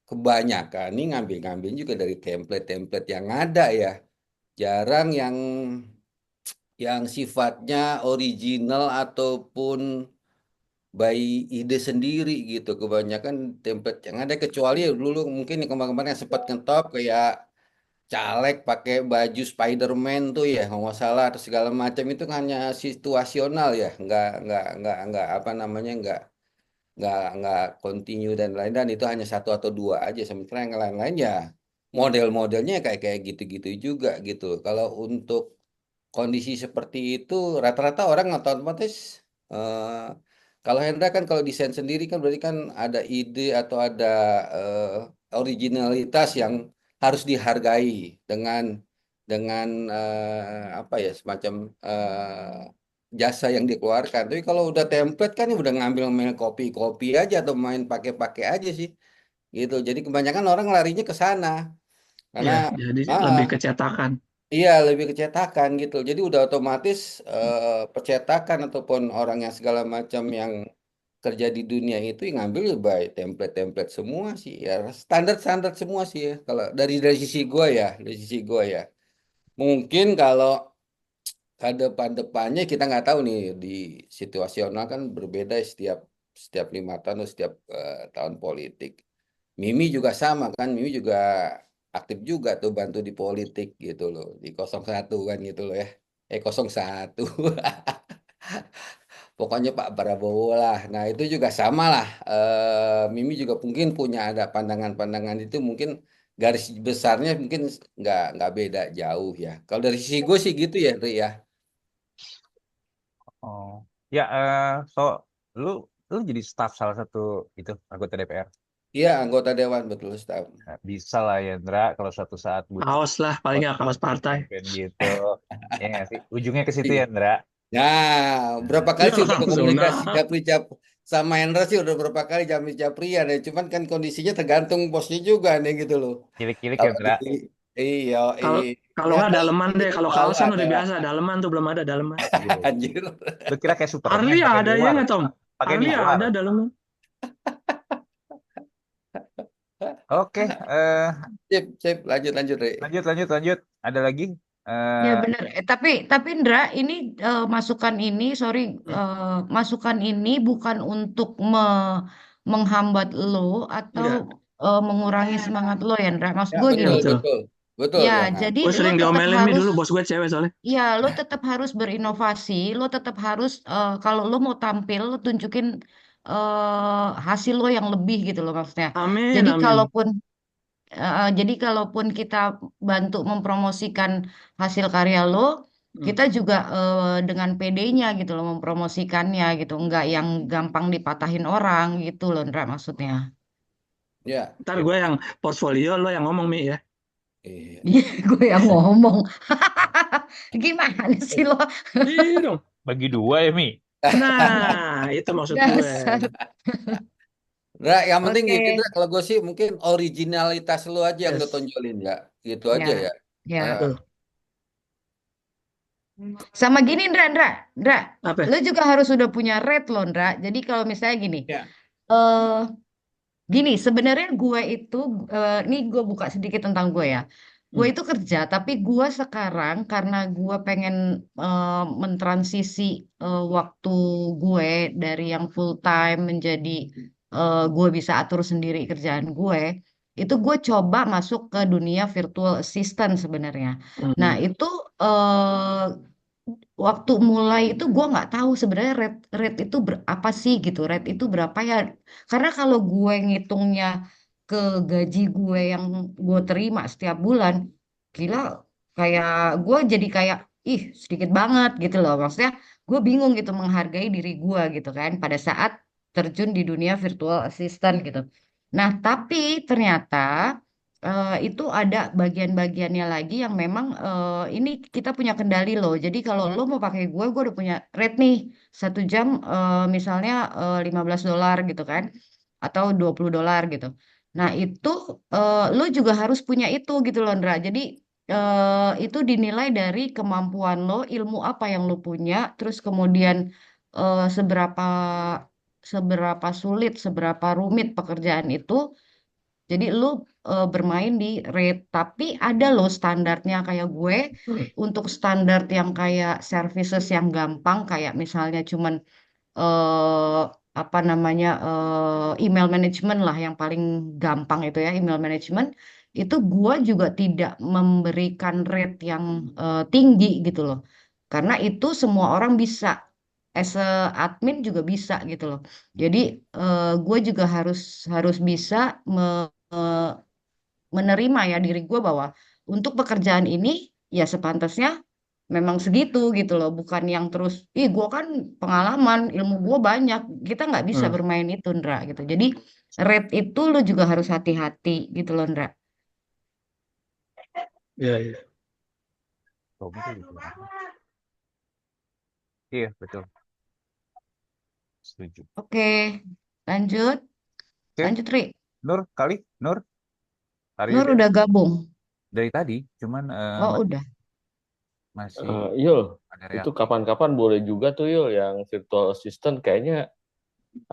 kebanyakan nih ngambil-ngambil juga dari template-template yang ada ya. Jarang yang sifatnya original ataupun by ide sendiri gitu. Kebanyakan template yang ada kecuali ya dulu mungkin yang kemarin-kemarin yang sempat ngetop kayak caleg pakai baju Spider-Man tuh ya kalau nggak salah atau segala macam itu kan hanya situasional ya nggak apa namanya nggak continue dan lain dan itu hanya satu atau dua aja sementara yang lain-lain ya model-modelnya kayak kayak gitu-gitu juga gitu kalau untuk kondisi seperti itu rata-rata orang otomatis eh, kalau Hendra kan kalau desain sendiri kan berarti kan ada ide atau ada originalitas yang harus dihargai dengan apa ya semacam jasa yang dikeluarkan. Tapi kalau udah template kan ya udah ngambil copy-copy aja atau main pakai-pakai aja sih gitu. Jadi kebanyakan orang larinya ke sana karena Ya, jadi ah, lebih kecetakan. Iya, lebih kecetakan gitu. Jadi udah otomatis percetakan ataupun orang yang segala macam yang kerja di dunia itu yang ngambil by template-template semua sih ya. Standar-standar semua sih ya. Kalau dari sisi gua ya, dari sisi gua ya. Mungkin kalau ke depan-depannya kita nggak tahu nih di situasional kan berbeda setiap setiap 5 tahun atau setiap tahun politik. Mimi juga sama kan, Mimi juga aktif juga tuh bantu di politik gitu loh, di 01 kan gitu loh ya. 01. Pokoknya Pak Prabowo lah. Nah itu juga sama lah. Mimi juga mungkin punya ada pandangan-pandangan itu mungkin garis besarnya mungkin nggak beda jauh ya. Kalau dari sisi gue sih gitu ya, Ri ya. Oh. Ya, so lu lu jadi staff salah satu itu anggota DPR. Iya anggota dewan betul Ustaz. Nah, bisa lah ya, Indra, kalau suatu saat butuh Kaos lah, paling nggak kaos partai. campaign gitu. Ya nggak sih? Ujungnya ke situ Iya. ya, Indra. Nah, berapa kali Iya sih udah langsung. komunikasi Nah, Japri sama Hendra sih udah berapa kali Japrian ya. Cuman kan kondisinya tergantung bosnya juga nih gitu loh. Cilik-cilik ya, Kalau Indra. iya, kalau kalau ya nggak kalau daleman deh. gitu Kalau mau kaos kan ada udah biasa. Daleman tuh belum ada daleman. Iya. anjir. Lu kira kayak Superman Harley pakai di ada ya luar? nggak Tom? Pakai di Harley luar. ada daleman. Oke, Sip, lanjut Re. lanjut. Ada lagi? Ya Eh, benar. Tapi Indra, ini masukan ini, sorry, masukan ini bukan untuk menghambat lo atau Enggak. mengurangi semangat lo ya, Indra. Maksud Ya gue betul gini. Betul. betul. Betul Ya, jangan. jadi Gue lo sering tetap diomelin nih harus, dulu, bos gue cewek soalnya. ya lo tetap harus berinovasi. Lo tetap harus, kalau lo mau tampil, lo tunjukin hasil lo yang lebih gitu loh maksudnya. Amin, Jadi amin. kalaupun jadi kalaupun kita bantu mempromosikan hasil karya lo, Hmm. kita juga dengan PD-nya gitu loh mempromosikannya gitu, enggak yang gampang dipatahin orang gitu loh, Ndra maksudnya. Ya. Ntar gue yang portfolio, lo yang ngomong, Mi ya. Iya. Iya, gue yang ngomong. Gimana sih lo? Iya dong. bagi dua ya, Mi. Nah, itu maksud gue. Dasar. Nah, yang penting gitu Oke. Dra. Kalau gue sih mungkin originalitas lu aja yang lu Yes. tonjolin ya. Gitu aja Ya, ya. ya. Tuh. Sama gini, Ndra, Apa? lo juga harus udah punya rate loh, Ndra. Jadi kalau misalnya gini, Ya. eh gini, sebenarnya gue itu, ini gue buka sedikit tentang gue ya. Gue Hmm. itu kerja, tapi gue sekarang karena gue pengen mentransisi waktu gue dari yang full time menjadi gue bisa atur sendiri kerjaan gue. Itu gue coba masuk ke dunia virtual assistant sebenarnya. Nah, Hmm. itu waktu mulai itu gue nggak tahu sebenarnya rate itu berapa sih gitu, rate itu berapa ya, karena kalau gue ngitungnya ke gaji gue yang gue terima setiap bulan, gila, kayak gue jadi kayak ih sedikit banget gitu loh, maksudnya gue bingung gitu menghargai diri gue gitu kan pada saat terjun di dunia virtual assistant gitu. Nah tapi ternyata itu ada bagian-bagiannya lagi yang memang ini kita punya kendali loh. Jadi kalau lo mau pakai gue udah punya rate nih 1 jam misalnya $15 gitu kan, atau $20 gitu. Nah itu lo juga harus punya itu gitu loh, Ndra. Jadi itu dinilai dari kemampuan lo, ilmu apa yang lo punya, terus kemudian seberapa seberapa sulit, seberapa rumit pekerjaan itu. Jadi lu bermain di rate, tapi ada loh standarnya kayak gue. Untuk standar yang kayak services yang gampang, kayak misalnya cuman eh, apa namanya email management lah yang paling gampang itu ya email management. Itu gue juga tidak memberikan rate yang tinggi gitu loh, karena itu semua orang bisa. As a admin juga bisa gitu loh. Jadi gue juga harus harus bisa menerima ya diri gue bahwa untuk pekerjaan ini ya sepantasnya memang segitu gitu loh, bukan yang terus ih gue kan pengalaman ilmu gue banyak, kita nggak bisa Hmm. bermain itu Ndra gitu. Jadi rate itu lo juga harus hati-hati gitu loh Ndra. Iya, iya. Tommy tuh gitu. Iya, betul. Setuju. Oke, lanjut Oke, lanjut Ri. Nur, Nur, Are you Nur there? udah gabung. Dari tadi, cuman Oh udah. masih Yul, ada itu reaktif. kapan-kapan boleh juga tuh Yul yang virtual assistant. Kayaknya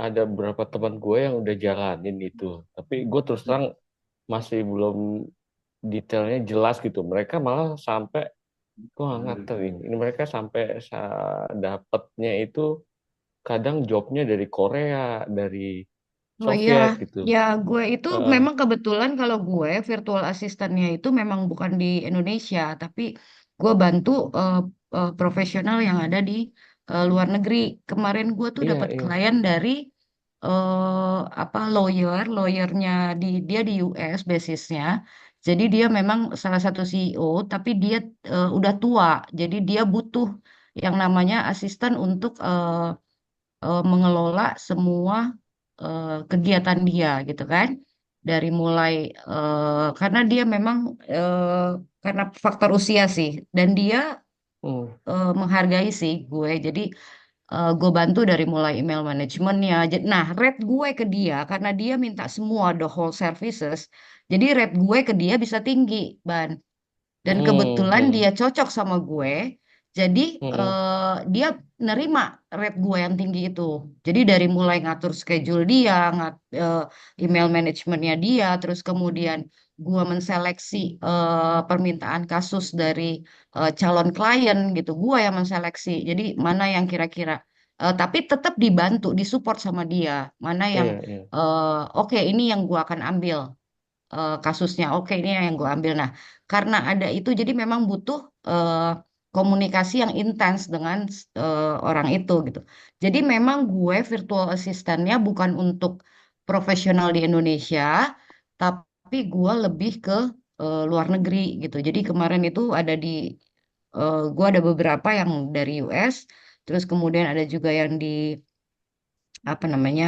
ada beberapa teman gue yang udah jalanin itu. Tapi gue terus terang masih belum detailnya jelas gitu. Mereka malah sampai, gue nggak ngerti ini mereka sampai dapatnya itu kadang jobnya dari Korea, dari Oh iya, Soviet gitu. ya gue itu Heeh. memang kebetulan kalau gue virtual asistennya itu memang bukan di Indonesia, tapi gue bantu profesional yang ada di luar negeri. Kemarin gue tuh Iya, dapat iya. klien dari apa lawyernya dia di US basisnya. Jadi dia memang salah satu CEO, tapi dia udah tua, jadi dia butuh yang namanya asisten untuk mengelola semua kegiatan dia gitu kan dari mulai karena dia memang karena faktor usia sih dan dia Hmm. menghargai sih gue jadi gue bantu dari mulai email manajemennya. Nah, rate gue ke dia karena dia minta semua the whole services. Jadi rate gue ke dia bisa tinggi, Ban. Dan Hmm. kebetulan dia Hmm. cocok sama gue, jadi Hmm. dia nerima rate gue yang tinggi itu. Jadi dari mulai ngatur schedule dia, email manajemennya dia, terus kemudian gue menseleksi permintaan kasus dari calon klien gitu. Gue yang menseleksi. Jadi mana yang kira-kira, tapi tetap dibantu, disupport sama dia. Mana yang Iya, iya. oke ini yang gue akan ambil kasusnya. Oke, ini yang gue ambil. Nah, karena ada itu, jadi memang butuh komunikasi yang intens dengan orang itu gitu. Jadi memang gue virtual asistennya bukan untuk profesional di Indonesia, tapi gue lebih ke luar negeri gitu. Jadi kemarin itu ada gue ada beberapa yang dari US, terus kemudian ada juga yang di apa namanya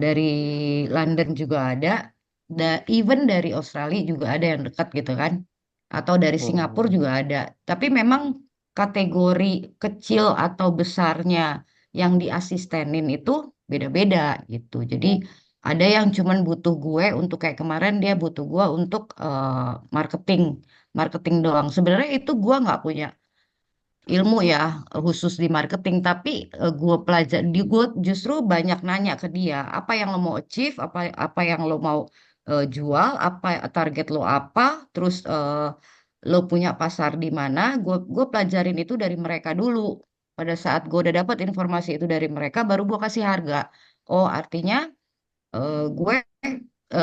dari London juga ada, even dari Australia juga ada yang dekat gitu kan, atau dari Singapura Hmm. juga ada. Tapi memang kategori kecil atau besarnya yang diasistenin itu beda-beda gitu. Jadi ada yang cuman butuh gue untuk kayak kemarin dia butuh gue untuk marketing, marketing doang. Sebenarnya itu gue nggak punya ilmu ya khusus di marketing tapi gue pelajari gue justru banyak nanya ke dia apa yang lo mau achieve apa apa yang lo mau jual apa target lo apa terus lo punya pasar di mana gue pelajarin itu dari mereka dulu pada saat gue udah dapat informasi itu dari mereka baru gue kasih harga oh artinya gue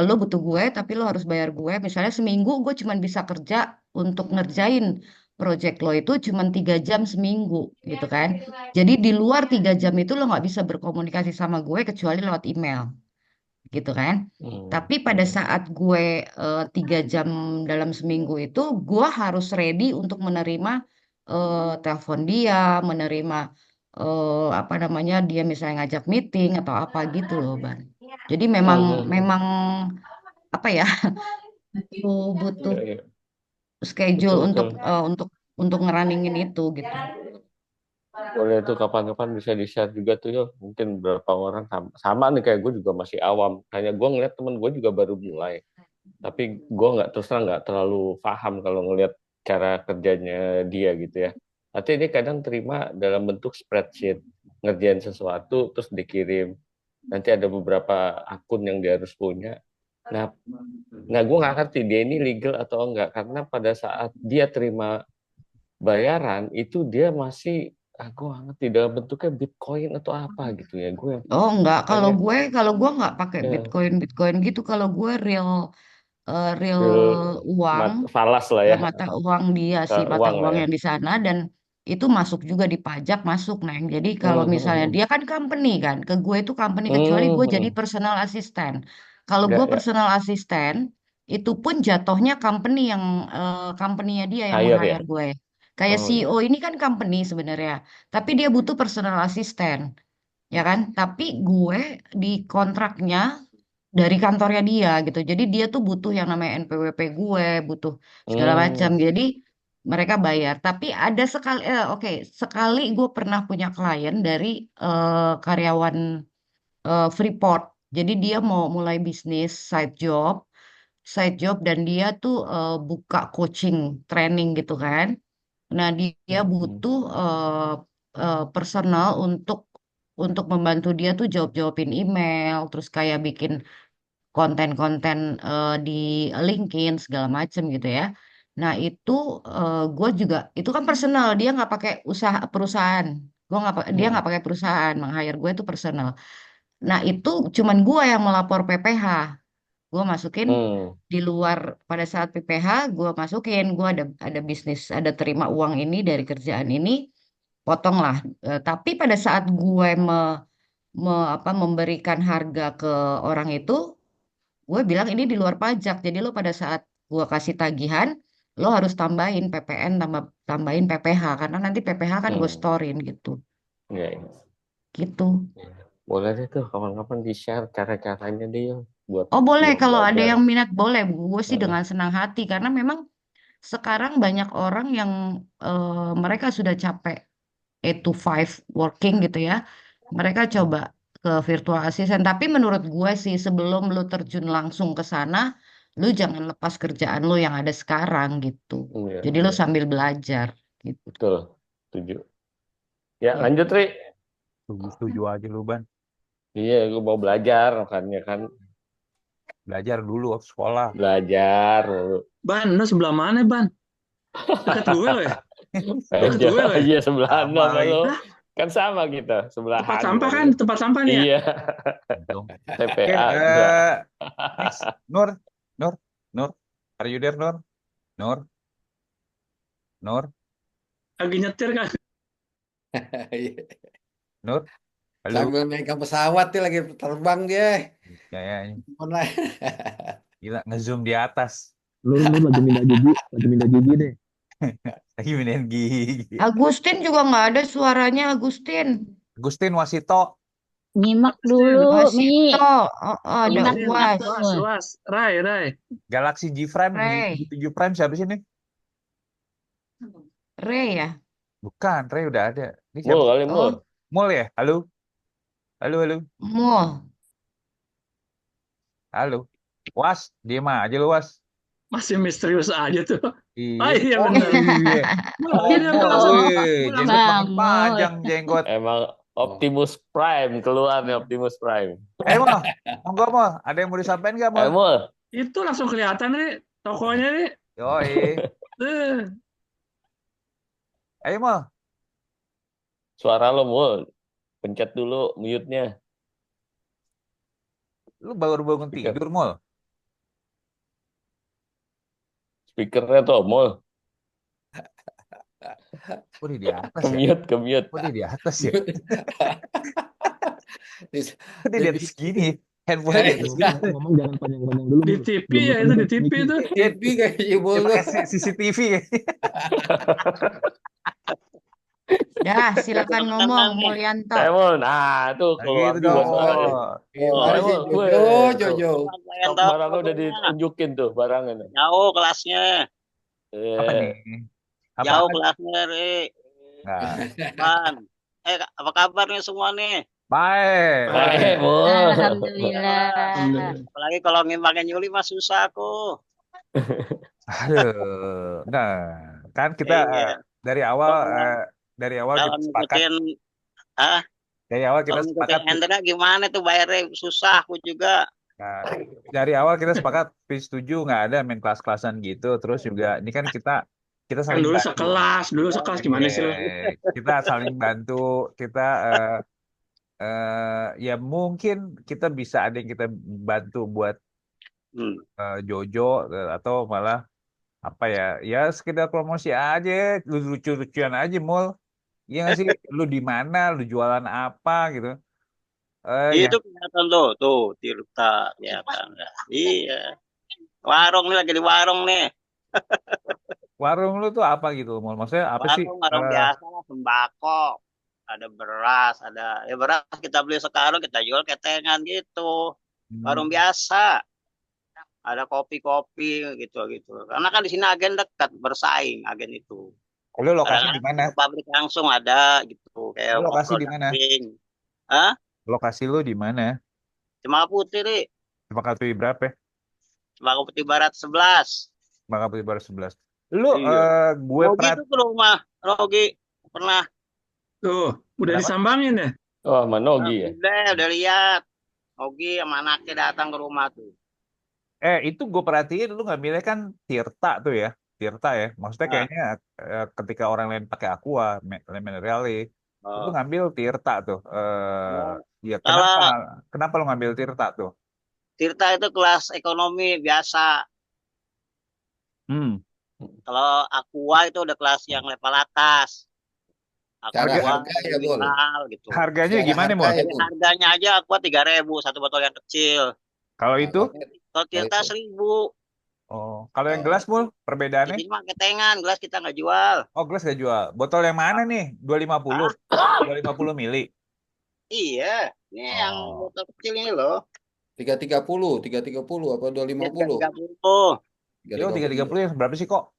lo butuh gue tapi lo harus bayar gue misalnya seminggu gue cuma bisa kerja untuk ngerjain project lo itu cuma 3 jam seminggu gitu kan jadi di luar 3 jam itu lo nggak bisa berkomunikasi sama gue kecuali lewat email gitu kan Hmm. tapi pada Hmm. saat gue 3 jam dalam seminggu itu gue harus ready untuk menerima telepon dia menerima apa namanya dia misalnya ngajak meeting atau apa gitu loh Ban jadi memang Hmm. Hmm. memang apa ya butuh Iya, iya. schedule Betul, untuk betul. untuk ngerunningin itu gitu. Boleh tuh kapan-kapan bisa di-share juga tuh Yul. Mungkin beberapa orang sama nih kayak gue juga masih awam. Hanya gue ngeliat temen gue juga baru mulai. Tapi gue nggak terus terang nggak terlalu paham kalau ngelihat cara kerjanya dia gitu ya. Nanti ini kadang terima dalam bentuk spreadsheet. Ngerjain sesuatu terus dikirim. Nanti ada beberapa akun yang dia harus punya. Nah, nah gue nggak ngerti dia ini legal atau enggak. Karena pada saat dia terima bayaran itu dia masih aku nggak ngerti dalam bentuknya Bitcoin atau apa gitu ya gue Oh enggak, makanya kalau gue nggak pakai ya, Bitcoin gitu. Kalau gue real real uang, falas lah ya mata uang dia sih mata uang lah uang ya. yang di sana dan itu masuk juga di pajak masuk, Neng. Jadi kalau Hmm, misalnya hmm, dia kan company kan, ke gue itu company kecuali hmm, gue hmm, jadi hmm. personal assistant. Kalau Ya, gue ya. personal assistant itu pun jatuhnya company yang company-nya dia yang Hire ya. nge-hire gue. Kayak Oh CEO ya. ini kan company sebenarnya, tapi dia butuh personal assistant, ya kan? Tapi gue di kontraknya dari kantornya dia gitu. Jadi dia tuh butuh yang namanya NPWP gue, butuh segala macam. Hmm. Jadi mereka bayar. Tapi ada sekali, oke, sekali gue pernah punya klien dari karyawan Freeport. Jadi dia mau mulai bisnis side job. side job dan dia tuh buka coaching training gitu kan. Nah, dia Hmm. butuh personal untuk membantu dia tuh jawab-jawabin email, terus kayak bikin konten-konten di LinkedIn segala macem gitu ya. Nah, itu gue juga itu kan personal, dia nggak pakai usaha perusahaan. Dia Hmm. nggak pakai perusahaan, meng-hire gue itu personal. Nah, itu cuman gue yang melapor PPh. Gue masukin Hmm. di luar pada saat PPh, gue masukin gue ada bisnis, ada terima uang ini dari kerjaan ini, potong lah. Tapi pada saat gue memberikan harga ke orang itu, gue bilang ini di luar pajak. Jadi lo pada saat gue kasih tagihan, lo harus tambahin PPN tambahin PPh karena nanti PPh kan gue Hmm. storein gitu. Ya, ya. Gitu. Ya. Boleh deh tuh kapan-kapan di-share cara-caranya deh ya buat Oh boleh, buat kalau ada belajar. yang minat boleh. Gue sih Heeh. dengan senang hati karena memang sekarang banyak orang yang mereka sudah capek 8 to 5 working gitu ya. Mereka Hmm. coba ke virtual assistant. Tapi menurut gue sih sebelum lu terjun langsung ke sana, lu jangan lepas kerjaan lu yang ada sekarang gitu. Iya, Jadi lu sambil belajar gitu. betul. Setuju. Ya, Ya. lanjut, Ri. Setuju aja lu, Ban. Iya, gue mau belajar makanya kan Belajar dulu waktu sekolah. belajar. Ban, lu sebelah mana, Ban? Dekat gue lo ya? Dekat Aja, gue lo ya? iya sebelahan Sama sama lagi. lo. Hah? Kan sama kita, Tempat sebelahan sampah kan. kan? Tempat sampah nih ya? Iya, Untung. Oke, TPA kita. next. Nur, Nur, Nur. Are you there, Nur? Nur, Nur, Lagi nyetir kan? Nur. Halo. Sambil megang pesawat dia lagi terbang dia. Kayaknya Online. gila ngezoom di atas. Lu lagi minta gigi deh. Lagi minin gigi. Agustin juga nggak ada suaranya, Agustin. Agustin Wasito. Nyimak Agustin. dulu, Mi. Wasito, ada Nyimak Agustin. UAS, Was, was. Rai. Galaxy G Prime, Ray, G7 Prime siapa sih ini? Ray ya. Bukan, Ray udah ada. Ini Mul siapa? kali Mul. Oh, Mul ya? Halo? Halo, halo. Mul. Halo. Was, diem aja lu, Was. Masih misterius aja tuh. Iya. Ah iya Oh bener. iya. Mul, Oh, ini Mul. langsung. Wih, Mul jenggot langsung. makin Bang Mul. panjang jenggot. Emang Optimus Prime keluar nih Optimus Prime. Mul. Monggo, Mul. Ada yang mau disampaikan nggak, Mul? Mul. Itu langsung kelihatan nih tokonya nih. Yoi. Ayo, Mul. Suara lo Mul. Pencet dulu mute-nya. Lu baru bangun Speaker. tidur, Mul. Speakernya tuh Mul. Oh, dia di atas ya? Ke mute. Oh, dia di atas ya? Di- Oh, dia di atas gini. Handphone di atas Iya. gini. Ngomong jangan panjang-panjang dulu. Di Mul. TV Belum ya itu di pencet TV mic-nya. itu. TV kayaknya Dia mulu. pakai CCTV kayaknya. Dah, silakan ngomong, Mulyanto. Mul. Nah, tuh Nah, keluar gitu juga dong, suaranya. Mul. Gimana sih Mul. Jojo? Weh, Jojo. tuh. Stok barangnya udah ditunjukin tuh barangnya. Jauh kelasnya, Apa nih? jauh Apaan? kelasnya, Ri. Nggak. Ban. Apa kabarnya semua nih? Baik. Baik, Mul. Alhamdulillah. Apalagi kalau ngimbangin Yuli mah susah aku. Aduh. Nah, kan kita Iya. dari awal Kalau kita sepakat. ngikutin, ah, Dari awal kita kalau sepakat. ngikutin Hendra gimana tuh bayarnya susah aku juga. Nah, dari awal kita sepakat setuju nggak ada main kelas-kelasan gitu. Terus juga ini kan kita Kan saling dulu bantu. sekelas gimana sih lo? Kita saling bantu. Kita ya mungkin kita bisa ada yang kita bantu buat Jojo atau malah apa ya sekedar promosi aja, lucu-lucuan aja, Mul. Iya nggak sih? Lu di mana? Lu jualan apa gitu? Ya Itu kelihatan tuh Tirta, ya kan. Iya. Warung nih lagi di warung nih. warung lu tuh apa gitu, Mul? Maksudnya apa sih? Warung biasa lah, sembako. Ada beras, ya beras kita beli sekarang kita jual ketengan gitu. Warung biasa. Ada kopi-kopi gitu. Karena kan di sini agen dekat bersaing agen itu. Lu lokasi di mana? Pabrik langsung ada gitu kayak Lu lokasi di mana? Hah? Lokasi lu di mana? Cemara Putih, Ri. Cempaka Putih berapa? Bangka Putih Barat 11. Bangka Putih Barat 11. Lu Iya. gue Rogi itu ke rumah. Rogi pernah. Tuh, udah Kenapa? disambangin ya? Oh, Manogi ya. Udah lihat. Rogi sama anaknya datang ke rumah tuh. Itu gue perhatiin lu ngambilnya kan Tirta tuh ya. Tirta ya. Maksudnya Nah, kayaknya ketika orang lain pakai Aqua, Minerale, lu oh. ngambil Tirta tuh. Ya Kalau kenapa lu ngambil Tirta tuh? Tirta itu kelas ekonomi biasa. Hmm. Kalau Aqua itu udah kelas yang level atas. Secara Aqua, harga ya, Mul. mineral gitu. Harganya Secara gimana, harga Mul? ya, Jadi Mul. harganya aja Aqua 3.000 satu botol yang kecil. Kalau Nah, itu? Kalau Tirta itu. 1.000. Oh, kalau yang Oh, gelas, Mul, perbedaannya? Jadi mah ketengan, gelas kita nggak jual. Oh, gelas gak jual. Botol yang mana nih? 250? Ah, 250 mili? iya. Ini yang Oh. botol kecil ini loh. 330 apa Ya 250? 330. Yo, 330 yang berapa sih kok?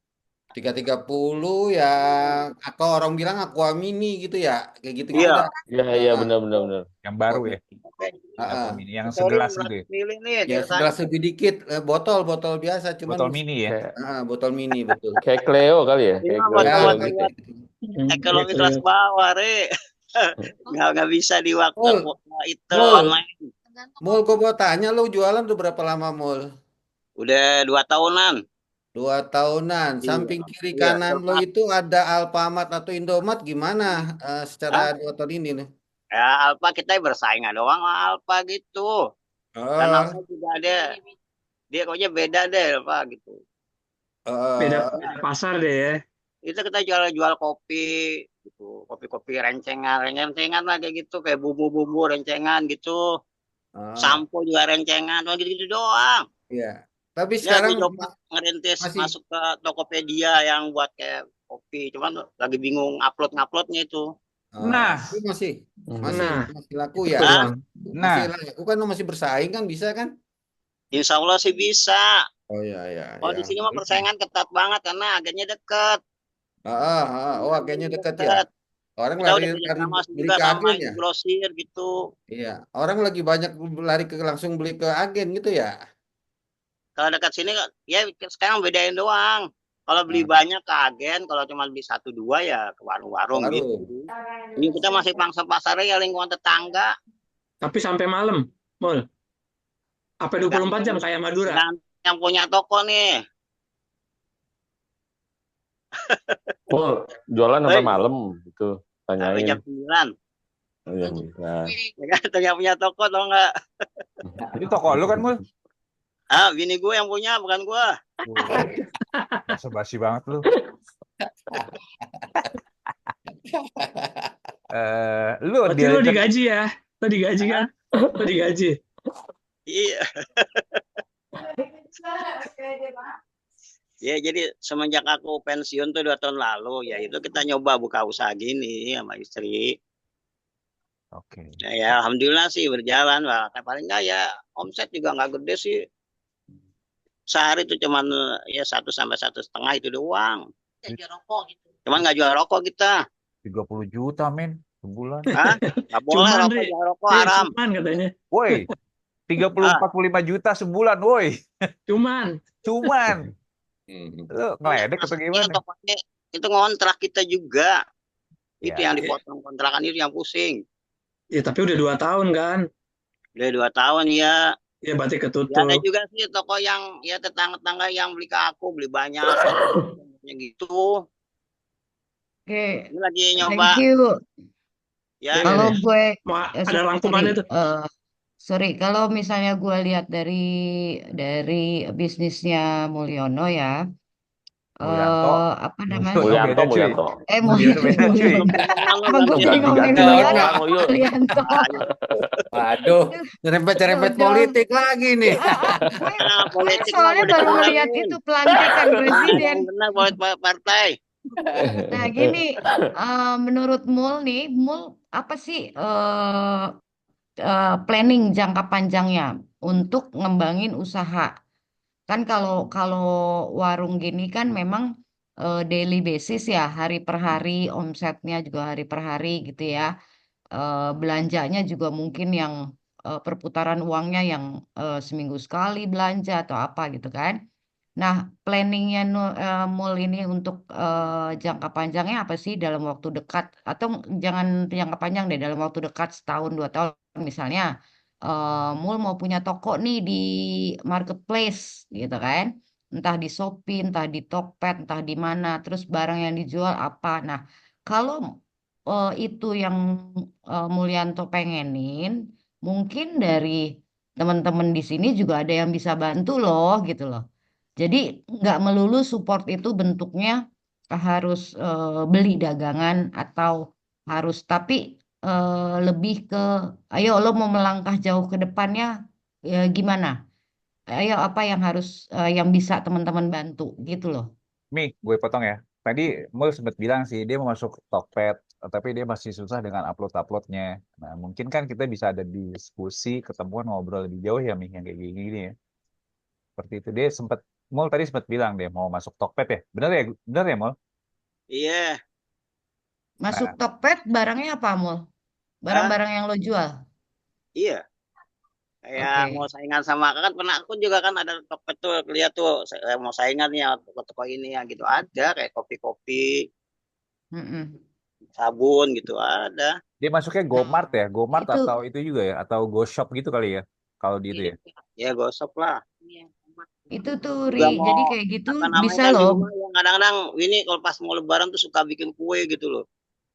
330 yang aku orang bilang Aqua Mini gitu ya. Kayak gitu-gitu Iya. dah. Iya benar. Yang Aqua baru ya? Mini. Oke. Ah, Aqua mini, yang Sorry, segelas gitu ya? 100 mili nih ya Tirtanya. segelas lebih dikit, botol biasa cuman Botol mini ya? Kayak botol mini betul. kayak Cleo kali ya, Ini kayak mah Cleo Ya, Cleo botol-botol gitu. kayak buat gitu. ekonomi Gitu kelas ya. bawah, Re. Nggak bisa di waktu Mul, itu Mul, online. Mul, kok mau tanya lu jualan udah berapa lama, Mul? Udah 2 tahunan. 2 tahunan. Iya. Samping kiri Iya, kanan lo itu ada Alfamart atau Indomaret gimana secara Hah? 2 tahun ini nih? Ya, Alfa kita bersaingan doang sama Alfa gitu. Dan Oh, Alfa juga ada. Dia kayaknya beda deh, Alfa gitu. Beda eh, beda pasar deh ya. Itu kita jual kopi gitu. Kopi-kopi rencengan lah kayak gitu. Kayak bumbu-bumbu rencengan gitu. eh, Sampo juga rencengan. Wah, gitu-gitu doang. ya. Tapi Ini lagi sekarang coba ngerintis masih masuk ke Tokopedia yang buat kayak kopi. Cuman lagi bingung uploadnya itu. Nah, tapi masih masih Nah, masih laku itu ya. tuh Hah? Bang. Masih nah, laku kan lo masih bersaing kan bisa kan? Insya Allah sih bisa. Oh ya Kalau di sini mah persaingan ketat banget karena agennya deket. Oh, agennya dekat ya. Deket. Orang Kita lari udah kerja lari sama beli juga ke sama agen ya. grosir gitu. Iya, orang lagi banyak lari ke langsung beli ke agen gitu ya. Kalau dekat sini ya sekarang bedain doang. Kalau beli Nah, banyak ke agen, kalau cuma beli 1 2 ya ke warung-warung gitu. baru. Ini kita masih pangsa pasarnya ya lingkungan tetangga. Tapi sampai malam, Mul. Apa 24 jam Tergantung kayak Madura? yang punya toko nih. Mul jualan sampai Hei, malam gitu, sampai jam tanyain. 9. Oh, iya, bisa. Ya kan, yang punya toko tau nggak? itu toko lu kan, Mul? Ah, bini gue yang punya, bukan gue. Basa-basi banget lu. Lu Berarti lo digaji ya? Lo digaji kan? Lo digaji. Iya. Ya, jadi semenjak aku pensiun tuh 2 tahun lalu, ya itu kita nyoba buka usaha gini sama istri. Oke. Ya, alhamdulillah sih berjalan, lah. Paling nggak ya omset juga nggak gede sih. Sehari itu cuman ya 1 sampai 1,5 itu doang. Cuman nggak jual rokok kita. 30 juta, men, sebulan. Hah? Nggak boleh Cuman, rokok, Ri. jual rokok Ri, haram. cuman katanya. Woi, 30-45 juta sebulan, woi. Cuman. Lu ngeledek atau gimana? Itu ngontrak kita juga. Ya. Itu yang dipotong kontrakan itu yang pusing. Ya, tapi udah 2 tahun kan? Udah 2 tahun ya. Ya, berarti Ya, ketutup. ada juga sih toko yang ya tetangga-tetangga yang beli ke aku, beli banyak. Gitu. Oke, Ini lagi nyoba. thank you. Ya. Kalau gue ada rangkumannya tuh. sorry, kalau misalnya gue lihat dari bisnisnya Mulyono ya, Mulyanto. apa namanya? Mulyanto. Mulyanto beda, cuy. Mulyanto. Apa gue jadi ngomongin Ganti nama Mulyono? kamu yuk. Mulyanto. Waduh, nyerempet-nyerempet Dodol. politik lagi nih. Politik Soalnya udah baru kemarin. melihat itu pelantikan presiden. Benar politik partai. Nah, gini, menurut Mul nih, Mul apa sih planning jangka panjangnya untuk ngembangin usaha? Kan kalau warung gini kan memang daily basis ya, hari per hari, omsetnya juga hari per hari gitu ya. Belanjanya juga mungkin yang perputaran uangnya yang seminggu sekali belanja atau apa gitu kan. Nah, planningnya mall ini untuk jangka panjangnya apa sih dalam waktu dekat? Atau jangan jangka panjang deh, dalam waktu dekat setahun 2 tahun misalnya, mall mau punya toko nih di marketplace gitu kan? Entah di Shopee, entah di Tokped, entah di mana. Terus barang yang dijual apa? Nah, kalau itu yang Mulyanto pengenin, mungkin dari teman-teman di sini juga ada yang bisa bantu loh gitu loh. Jadi nggak melulu support itu bentuknya harus beli dagangan atau harus, tapi lebih ke, ayo lo mau melangkah jauh ke depannya, gimana? Ayo apa yang harus yang bisa teman-teman bantu gitu loh. Mi, gue potong ya. Tadi Mul sempat bilang sih dia mau masuk Tokped, tapi dia masih susah dengan upload-uploadnya. Nah, mungkin kan kita bisa ada diskusi, ketemuan ngobrol lebih jauh ya, Mi, yang kayak gini ya. Seperti itu dia sempat Mul tadi sempat bilang deh mau masuk Tokped ya. Bener ya, Mul? Iya. Masuk Nah, Tokped barangnya apa, Mul? Ah, Barang-barang yang lo jual. iya. Kayak mau Oke. saingan sama kan pernah aku juga kan ada Tokped tuh lihat tuh mau saingan ya toko-toko ini ya gitu ada kayak kopi-kopi, Mm-mm. sabun gitu ada. dia masuknya Nah, GoMart ya, GoMart itu atau itu juga ya, atau GoShop gitu kali ya, kalau di itu ya. Ya gosok lah. itu tuh Ri. Juga mau Jadi kayak gitu apa namanya bisa kan di loh. rumah yang kadang-kadang ini kalau pas mau lebaran tuh suka bikin kue gitu loh.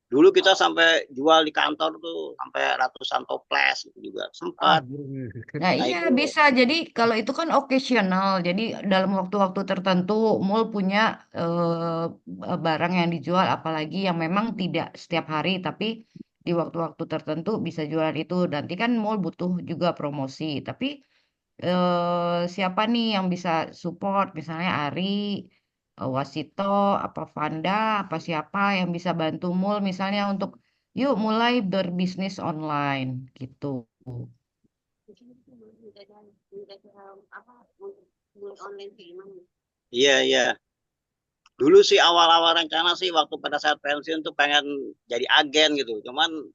Dulu kita sampai jual di kantor tuh sampai ratusan toples gitu juga Ah, sempat. Nah, Nah iya itu bisa. Jadi kalau itu kan occasional. Jadi dalam waktu-waktu tertentu mall punya barang yang dijual, apalagi yang memang tidak setiap hari, tapi di waktu-waktu tertentu bisa jualan itu. Nanti kan mall butuh juga promosi. Tapi siapa nih yang bisa support? Misalnya Ari, Wasito, apa Vanda, apa siapa yang bisa bantu mall misalnya untuk yuk mulai berbisnis online gitu. iya iya. Dulu sih awal-awal rencana sih waktu pada saat pensiun tuh pengen jadi agen gitu. Cuman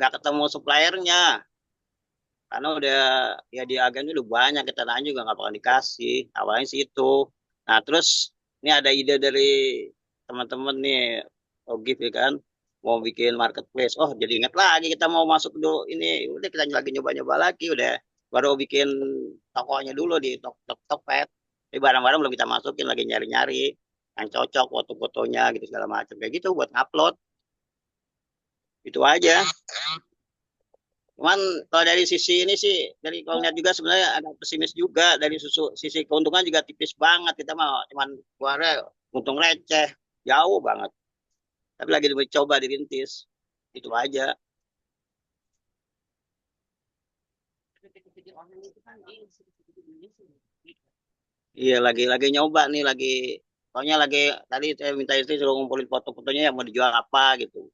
nggak ketemu suppliernya karena udah ya di agen udah banyak kita nanya juga nggak bakal dikasih. Awalnya sih itu. Nah terus ini ada ide dari teman-teman nih Ogif ya kan mau bikin marketplace. Oh jadi ingat lagi kita mau masuk dulu ini udah kita lagi nyoba-nyoba lagi udah baru bikin tokonya dulu di Tokped. Ini barang-barang belum kita masukin lagi nyari-nyari yang cocok foto-fotonya gitu segala macam kayak gitu buat ngupload itu aja. Cuman kalau dari sisi ini sih, dari kalau lihat juga sebenarnya agak pesimis juga dari sisi keuntungan juga tipis banget. Kita mah cuman keluarnya untung receh, jauh banget. Tapi lagi dicoba dirintis, itu aja. Iya lagi nyoba nih, pokoknya lagi tadi saya minta istri suruh ngumpulin foto-fotonya yang mau dijual apa gitu.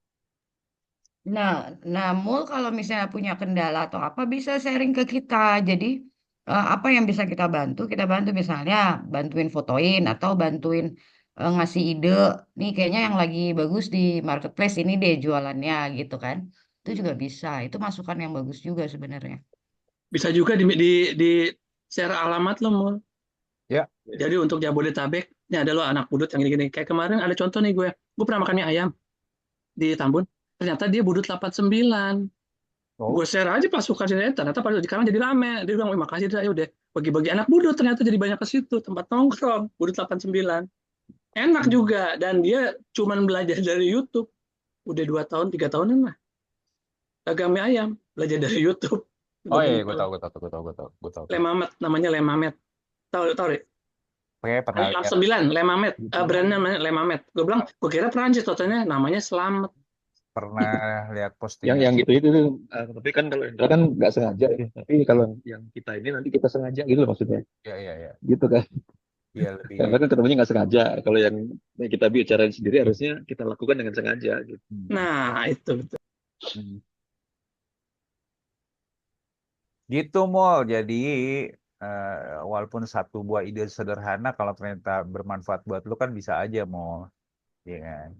Nah, Mul kalau misalnya punya kendala atau apa bisa sharing ke kita. Jadi apa yang bisa kita bantu? Kita bantu misalnya bantuin fotoin atau bantuin ngasih ide. Nih kayaknya yang lagi bagus di marketplace ini deh jualannya gitu kan. Itu juga bisa. Itu masukan yang bagus juga sebenarnya. Bisa juga di share alamat lo, Mul. Ya, Jadi untuk Jabodetabek, ini ada lo anak budut yang gini-gini. Kayak kemarin ada contoh nih gue pernah makan mie ayam di Tambun. Ternyata dia budut 89. oh, Gue share aja pasukan sini, ternyata pada sekarang jadi rame. Dia bilang, wih makasih dah, ya udah bagi-bagi anak budut ternyata jadi banyak ke situ tempat nongkrong budut 89. Enak juga dan dia cuman belajar dari YouTube. Udah 2 tahun 3 tahunan lah. Dagang mie ayam belajar dari YouTube. oh Bagi iya, gue YouTube. tahu, gue tahu, gue tahu, gue tahu, gue tahu. Lemamet namanya Lemamet. Tahu Rik? Oke, pernah lihat. 69 Lemamet. Brandnya namanya Lemamet. Gue bilang, gue kira Prancis, totalnya namanya Selamat. Pernah lihat Yang postingan. gitu itu tuh, tapi kan kalau Indra kan nggak sengaja ya. Tapi kalau yang kita ini nanti kita sengaja gitu loh maksudnya, Ya, ya, ya. gitu kan. Iya lebih. Karena kan ketemunya nggak sengaja. Kalau yang kita bicarain sendiri harusnya kita lakukan dengan sengaja gitu. Nah, itu betul. Hmm. Gitu Mol. Jadi walaupun satu buah ide sederhana, kalau ternyata bermanfaat buat lu kan bisa aja Mol. Iya kan?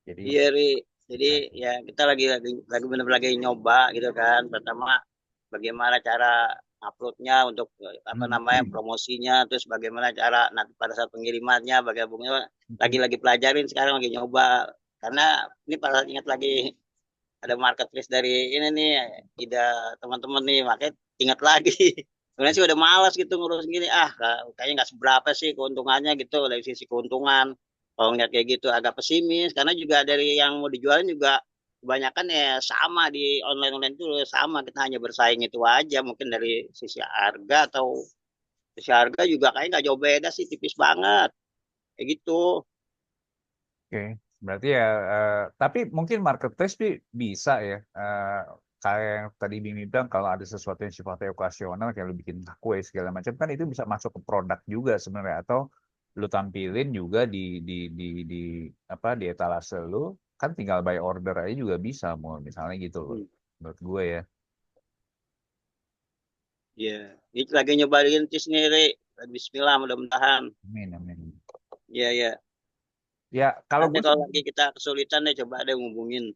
Jadi Iya Ri, Jadi ya kita lagi bener lagi nyoba gitu kan. Pertama bagaimana cara uploadnya untuk apa namanya promosinya, terus bagaimana cara nanti pada saat pengirimannya, bagaimana lagi pelajarin sekarang lagi nyoba. Karena ini pada saat ingat lagi ada marketplace dari ini nih, ide teman-teman nih, makanya ingat lagi. Sebenarnya sih udah malas gitu ngurus gini, kayaknya nggak seberapa sih keuntungannya gitu dari sisi keuntungan. Kalau ngeliat kayak gitu agak pesimis, karena juga dari yang mau dijualin juga kebanyakan ya sama di online-online itu sama, kita hanya bersaing itu aja. Mungkin dari sisi harga atau sisi harga juga kayaknya nggak jauh beda sih, tipis banget kayak gitu. Oke, berarti ya, tapi mungkin marketplace bisa ya, kayak yang tadi Bimi bilang kalau ada sesuatu yang sifatnya okasional kayak lu bikin kue segala macam kan itu bisa masuk ke produk juga sebenarnya atau lu tampilin juga di apa di etalase lu kan tinggal by order aja juga bisa mau misalnya gitu loh menurut gue ya. Ya, ini lagi nyobain sendiri. Bismillah, mudah-mudahan. Amin amin. Iya, iya. Ya kalau Nanti gue kalau lagi kita kesulitan deh coba ada ngubungin.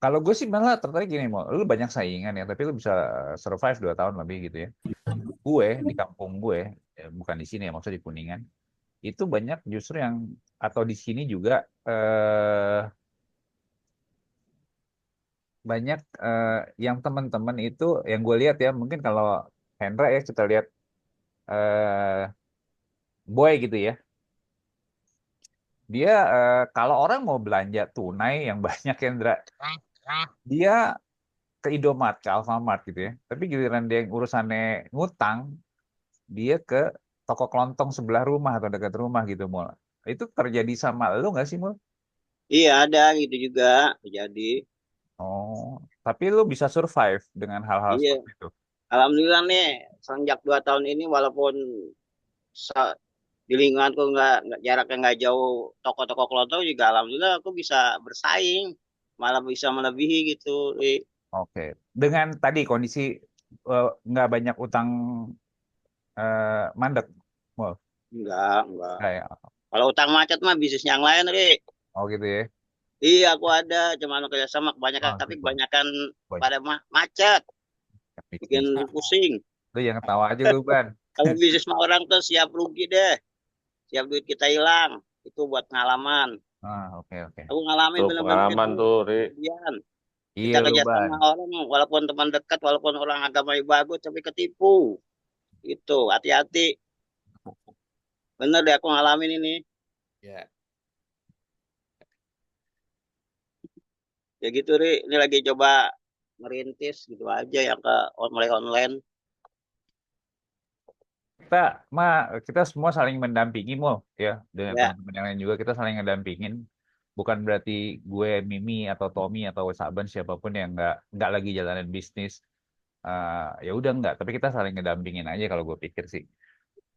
Kalau gue sih malah tertarik gini, mau lu banyak saingan ya, tapi lu bisa survive 2 tahun lebih gitu ya. Gue di kampung gue, bukan di sini ya, maksudnya di Kuningan, itu banyak justru yang atau di sini juga banyak yang teman-teman itu yang gue lihat ya, mungkin kalau Hendra ya kita lihat eh, Boy gitu ya, dia kalau orang mau belanja tunai yang banyak Hendra, dia ke Indomaret, ke Alfamart gitu ya. Tapi giliran dia yang urusannya ngutang, dia ke toko kelontong sebelah rumah atau dekat rumah gitu Mul. Itu terjadi sama lu nggak sih Mul? Iya ada gitu juga jadi. Oh, tapi lu bisa survive dengan hal-hal Iya. seperti itu. Alhamdulillah nih sejak 2 tahun ini walaupun di lingkunganku nggak jaraknya nggak jauh toko-toko kelontong juga alhamdulillah aku bisa bersaing malah bisa melebihi gitu. Oke, dengan tadi kondisi nggak banyak utang mandek Mul. Enggak. Kayak, Kalau utang macet mah bisnis yang lain, Ri. oh gitu ya. Iya, aku ada, cuma kerja sama kebanyakan, Oh tapi gitu. kebanyakan Banyak pada macet, bikin bisnis. pusing. Lu yang ketawa aja lu Ban. Kalau bisnis mah orang tuh siap rugi deh, siap duit kita hilang. Itu buat pengalaman. Ah, oke oke. Aku ngalamin Tuh bener-bener pengalaman itu tuh, Ri. kejadian. Iya Kita lu kerja Ban. sama orang, walaupun teman dekat, walaupun orang agamanya bagus, tapi ketipu. Itu, hati-hati. Bener deh, aku ngalamin ini. Ya. Ya gitu, Ri. Ini lagi coba merintis gitu aja yang ke mulai online. kita kita semua saling mendampingi Mul ya dengan Ya, teman-teman yang lain juga kita saling ngedampingin bukan berarti gue Mimi atau Tommy atau Saban siapapun yang nggak lagi jalanin bisnis. Ya udah nggak tapi kita saling ngedampingin aja kalau gue pikir sih.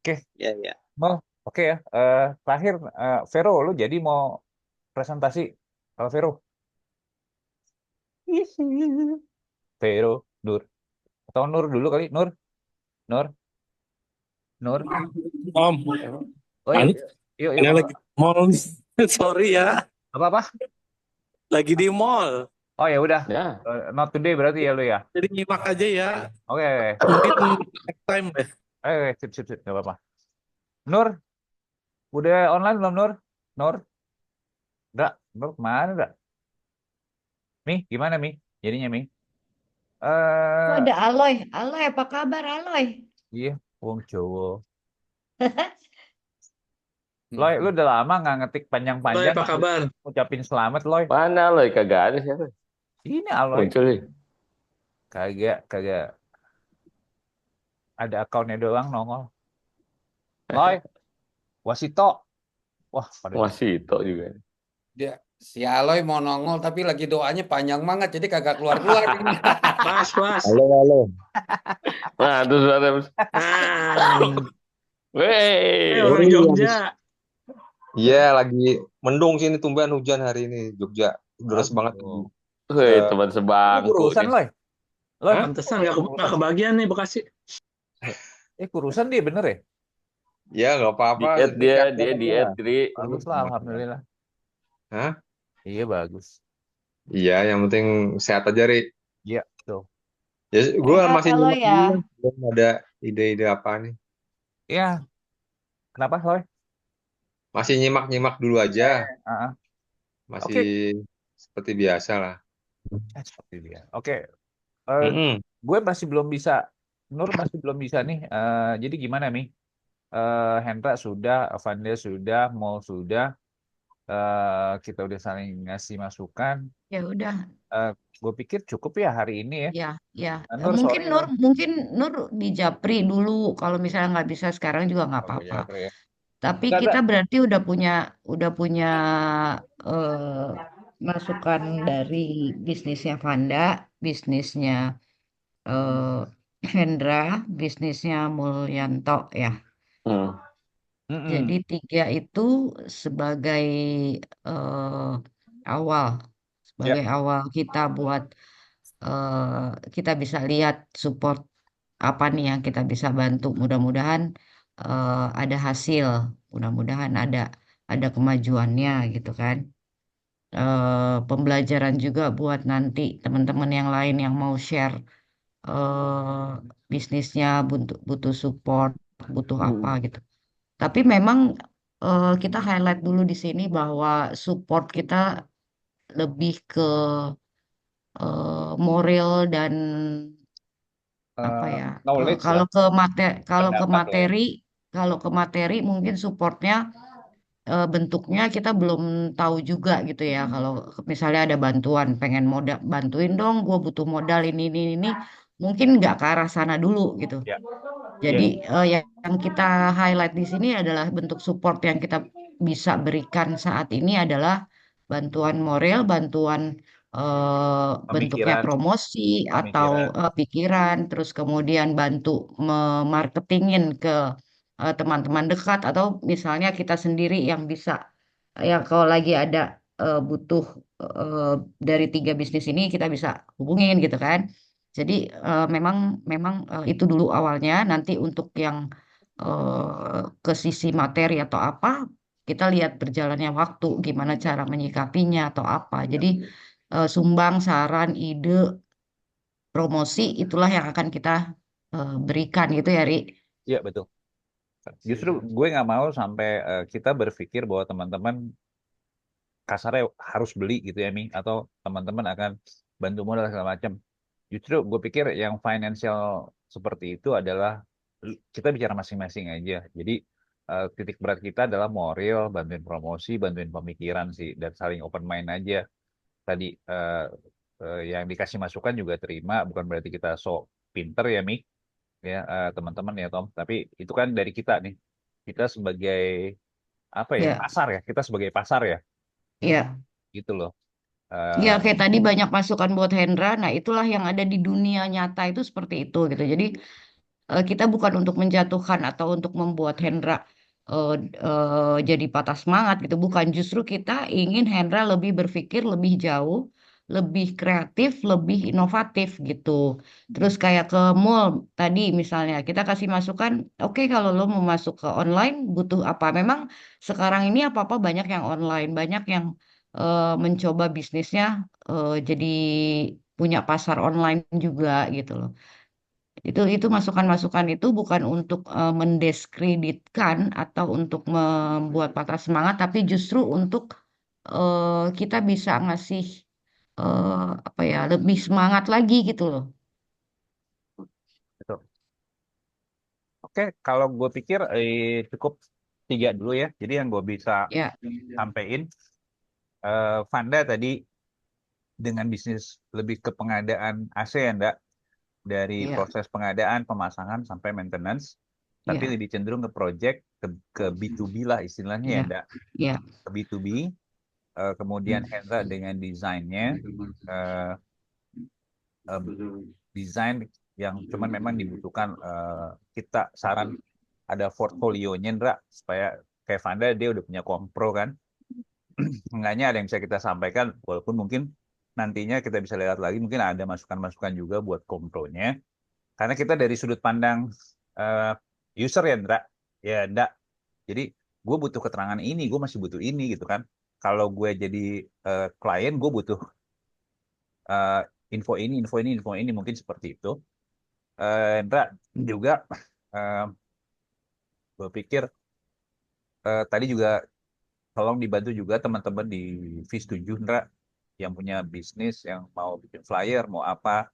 Oke ya, ya. Mul, oke ya. Terakhir Vero lu jadi mau presentasi kalau Vero Vero Nur atau Nur dulu kali Nur Nur Nur Om, oh iya anu, yuk yuk ini lagi di mall nih. Sorry ya, apa apa lagi di mall. oh ya udah. Ya, Not today berarti ya lu ya. Jadi nyimak aja ya. Oke, Mungkin next time deh. sip, sip, sip, nggak apa-apa. Nur, udah online belum Nur? Nur, Nur kemana dak? Mi, gimana Mi? Jadinya Mi? Oh, Eh, ada Aloy. Aloy, apa kabar Aloy? iya, wong Jawa. Loy, lu udah lama nggak ngetik Loy, panjang-panjang, apa nggak kabar? ucapin selamat, Loy. mana lo? Kagak ada siapa? Ini Aloy, Muncul nih. kagak ada akunnya doang nongol. Loy, Wasito, wah pada Masih itu juga. Dia si Aloy mau nongol tapi lagi doanya panjang banget jadi kagak keluar-keluar ini. Mas. Halo. Nah, terus ada. Nah, Wey. orang Jogja. Iya, lagi mendung sini tumben hujan hari ini Jogja. Deras banget. Woi, teman Lu sebangku kurusan, nih. Loy. Loy, Pantesan nggak kebagian nih Bekasi. kurusan dia bener ya? Ya, nggak apa-apa. Dia diet, Dri. Bagus lah, alhamdulillah. Hah? Iya bagus. Iya, yang penting sehat aja, Ri. Iya, betul. Ya, gue Sehat masih ya lo nyimak ya. dulu lah. Belum ada ide-ide apa nih. Ya, kenapa, Soy? Masih nyimak-nyimak dulu aja. Ah, Masih Oke. seperti biasa lah. Seperti dia. Oke, eh, Mm-mm. gue masih belum bisa, Nur masih belum bisa nih. Jadi gimana nih? Hendra sudah, Avanda sudah, Mall sudah, kita udah saling ngasih masukan. Ya udah, Gue pikir cukup ya hari ini ya. ya, ya. Nur, Mungkin sorry Nur, Nur. mungkin Nur di Japri dulu. Kalau misalnya nggak bisa sekarang juga nggak Oh, apa-apa. Japri ya. Tapi Enggak. kita berarti udah punya eh, masukan dari bisnisnya Vanda, bisnisnya eh, Hendra, bisnisnya Mulyanto ya. Hmm. Jadi Mm-mm. tiga itu sebagai eh, awal, Ya, sebagai awal kita buat kita bisa lihat support apa nih yang kita bisa bantu. Mudah-mudahan ada hasil, mudah-mudahan ada kemajuannya gitu kan. Pembelajaran juga buat nanti teman-teman yang lain yang mau share bisnisnya butuh butuh support, butuh apa Hmm. gitu. Tapi memang kita highlight dulu di sini bahwa support kita lebih ke moral dan apa ya? knowledge Kalau lah, ke pendapat lah ya. kalau ke materi mungkin supportnya bentuknya kita belum tahu juga gitu ya. Kalau misalnya ada bantuan, pengen modal, bantuin dong, gue butuh modal ini, mungkin nggak ke arah sana dulu gitu. Ya, Jadi Ya. yang kita highlight di sini adalah bentuk support yang kita bisa berikan saat ini adalah bantuan moral, bantuan bentuknya pemikiran, promosi atau pemikiran. pikiran, terus kemudian bantu memarketingin ke teman-teman dekat atau misalnya kita sendiri yang bisa, ya kalau lagi ada butuh eh, dari tiga bisnis ini kita bisa hubungin gitu kan. Jadi memang memang itu dulu awalnya. Nanti untuk yang ke sisi materi atau apa, kita lihat berjalannya waktu, gimana cara menyikapinya atau apa. Jadi sumbang, saran, ide, promosi itulah yang akan kita berikan gitu ya, Ri. Iya, betul. Justru gue nggak mau sampai kita berpikir bahwa teman-teman kasarnya harus beli gitu ya Mi, atau teman-teman akan bantu modal segala macam. Justru gue pikir yang financial seperti itu adalah kita bicara masing-masing aja. Jadi titik berat kita adalah moral, bantuin promosi, bantuin pemikiran sih, dan saling open mind aja. Tadi yang dikasih masukan juga terima, bukan berarti kita sok pinter ya Mi, ya teman-teman ya Tom. Tapi itu kan dari kita nih. Kita sebagai apa ya, Ya, pasar ya, kita sebagai pasar ya, ya. gitu loh. Ya, Eh, kayak tadi banyak masukan buat Hendra. Nah, itulah yang ada di dunia nyata itu seperti itu gitu. Jadi kita bukan untuk menjatuhkan atau untuk membuat Hendra eh, jadi patah semangat gitu. Bukan, justru kita ingin Hendra lebih berpikir lebih jauh, lebih kreatif, lebih inovatif gitu. Terus kayak ke mall tadi misalnya kita kasih masukan, oke kalau lo mau masuk ke online butuh apa? Memang sekarang ini apa-apa banyak yang online, banyak yang mencoba bisnisnya jadi punya pasar online juga gitu loh. Itu masukan-masukan itu bukan untuk mendiskreditkan atau untuk membuat patah semangat, tapi justru untuk kita bisa ngasih apa ya lebih semangat lagi gitu loh. betul. Oke, kalau gue pikir cukup 3 dulu ya. Jadi yang gue bisa Ya, sampein, Vanda tadi dengan bisnis lebih ke pengadaan AC ya, ndak? Dari ya, proses pengadaan, pemasangan sampai maintenance, tapi ya, lebih cenderung ke project, ke B2B lah istilahnya ya, ya, ndak? ya, Ke B2B, kemudian Hendra dengan desainnya, eh, eh, desain yang cuman memang dibutuhkan kita saran ada portfolionya Ndra supaya kayak Vanda dia udah punya kompro kan, enggaknya ada yang bisa kita sampaikan walaupun mungkin nantinya kita bisa lihat lagi mungkin ada masukan-masukan juga buat kompronya karena kita dari sudut pandang eh, user ya Ndra ya ndak jadi gue butuh keterangan ini gue masih butuh ini gitu kan kalau gue jadi klien gue butuh eh, info ini mungkin seperti itu. Indra juga eh, berpikir tadi juga tolong dibantu juga teman-teman di V7 Indra yang punya bisnis yang mau bikin flyer mau apa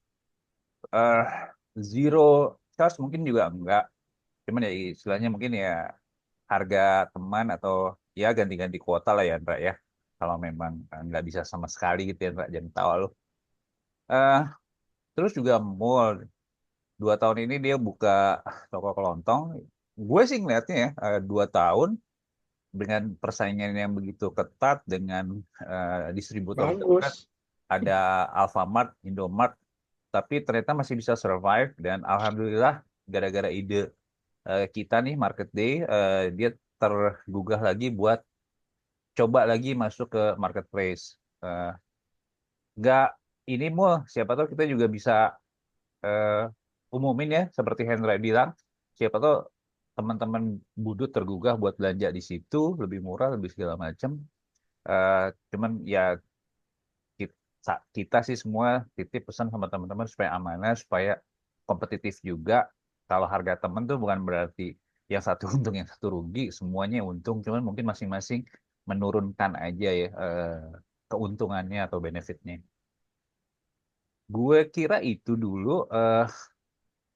eh zero charge mungkin juga enggak, cuman ya istilahnya mungkin ya harga teman atau ya ganti-ganti kuota lah ya Indra ya, kalau memang nggak bisa sama sekali gitu ya Indra, jangan tahu lu. eh Terus juga mall 2 tahun ini dia buka toko kelontong. Gue sih ngeliatnya ya 2 tahun dengan persaingan yang begitu ketat dengan distributor dekat, Bagus. ada Alfamart, Indomart, tapi ternyata masih bisa survive dan alhamdulillah gara-gara ide kita nih Market Day, dia tergugah lagi buat coba lagi masuk ke marketplace. Eh, nggak ini mall, siapa tahu kita juga bisa eh, umumin ya seperti Hendra bilang, siapa tahu teman-teman budut tergugah buat belanja di situ lebih murah lebih segala macam. Eh, Cuman ya kita sih semua titip pesan sama teman-teman supaya amanah, supaya kompetitif juga. Kalau harga temen tuh bukan berarti yang satu untung yang satu rugi, semuanya untung. Cuman mungkin masing-masing menurunkan aja ya keuntungannya atau benefitnya. Gue kira itu dulu.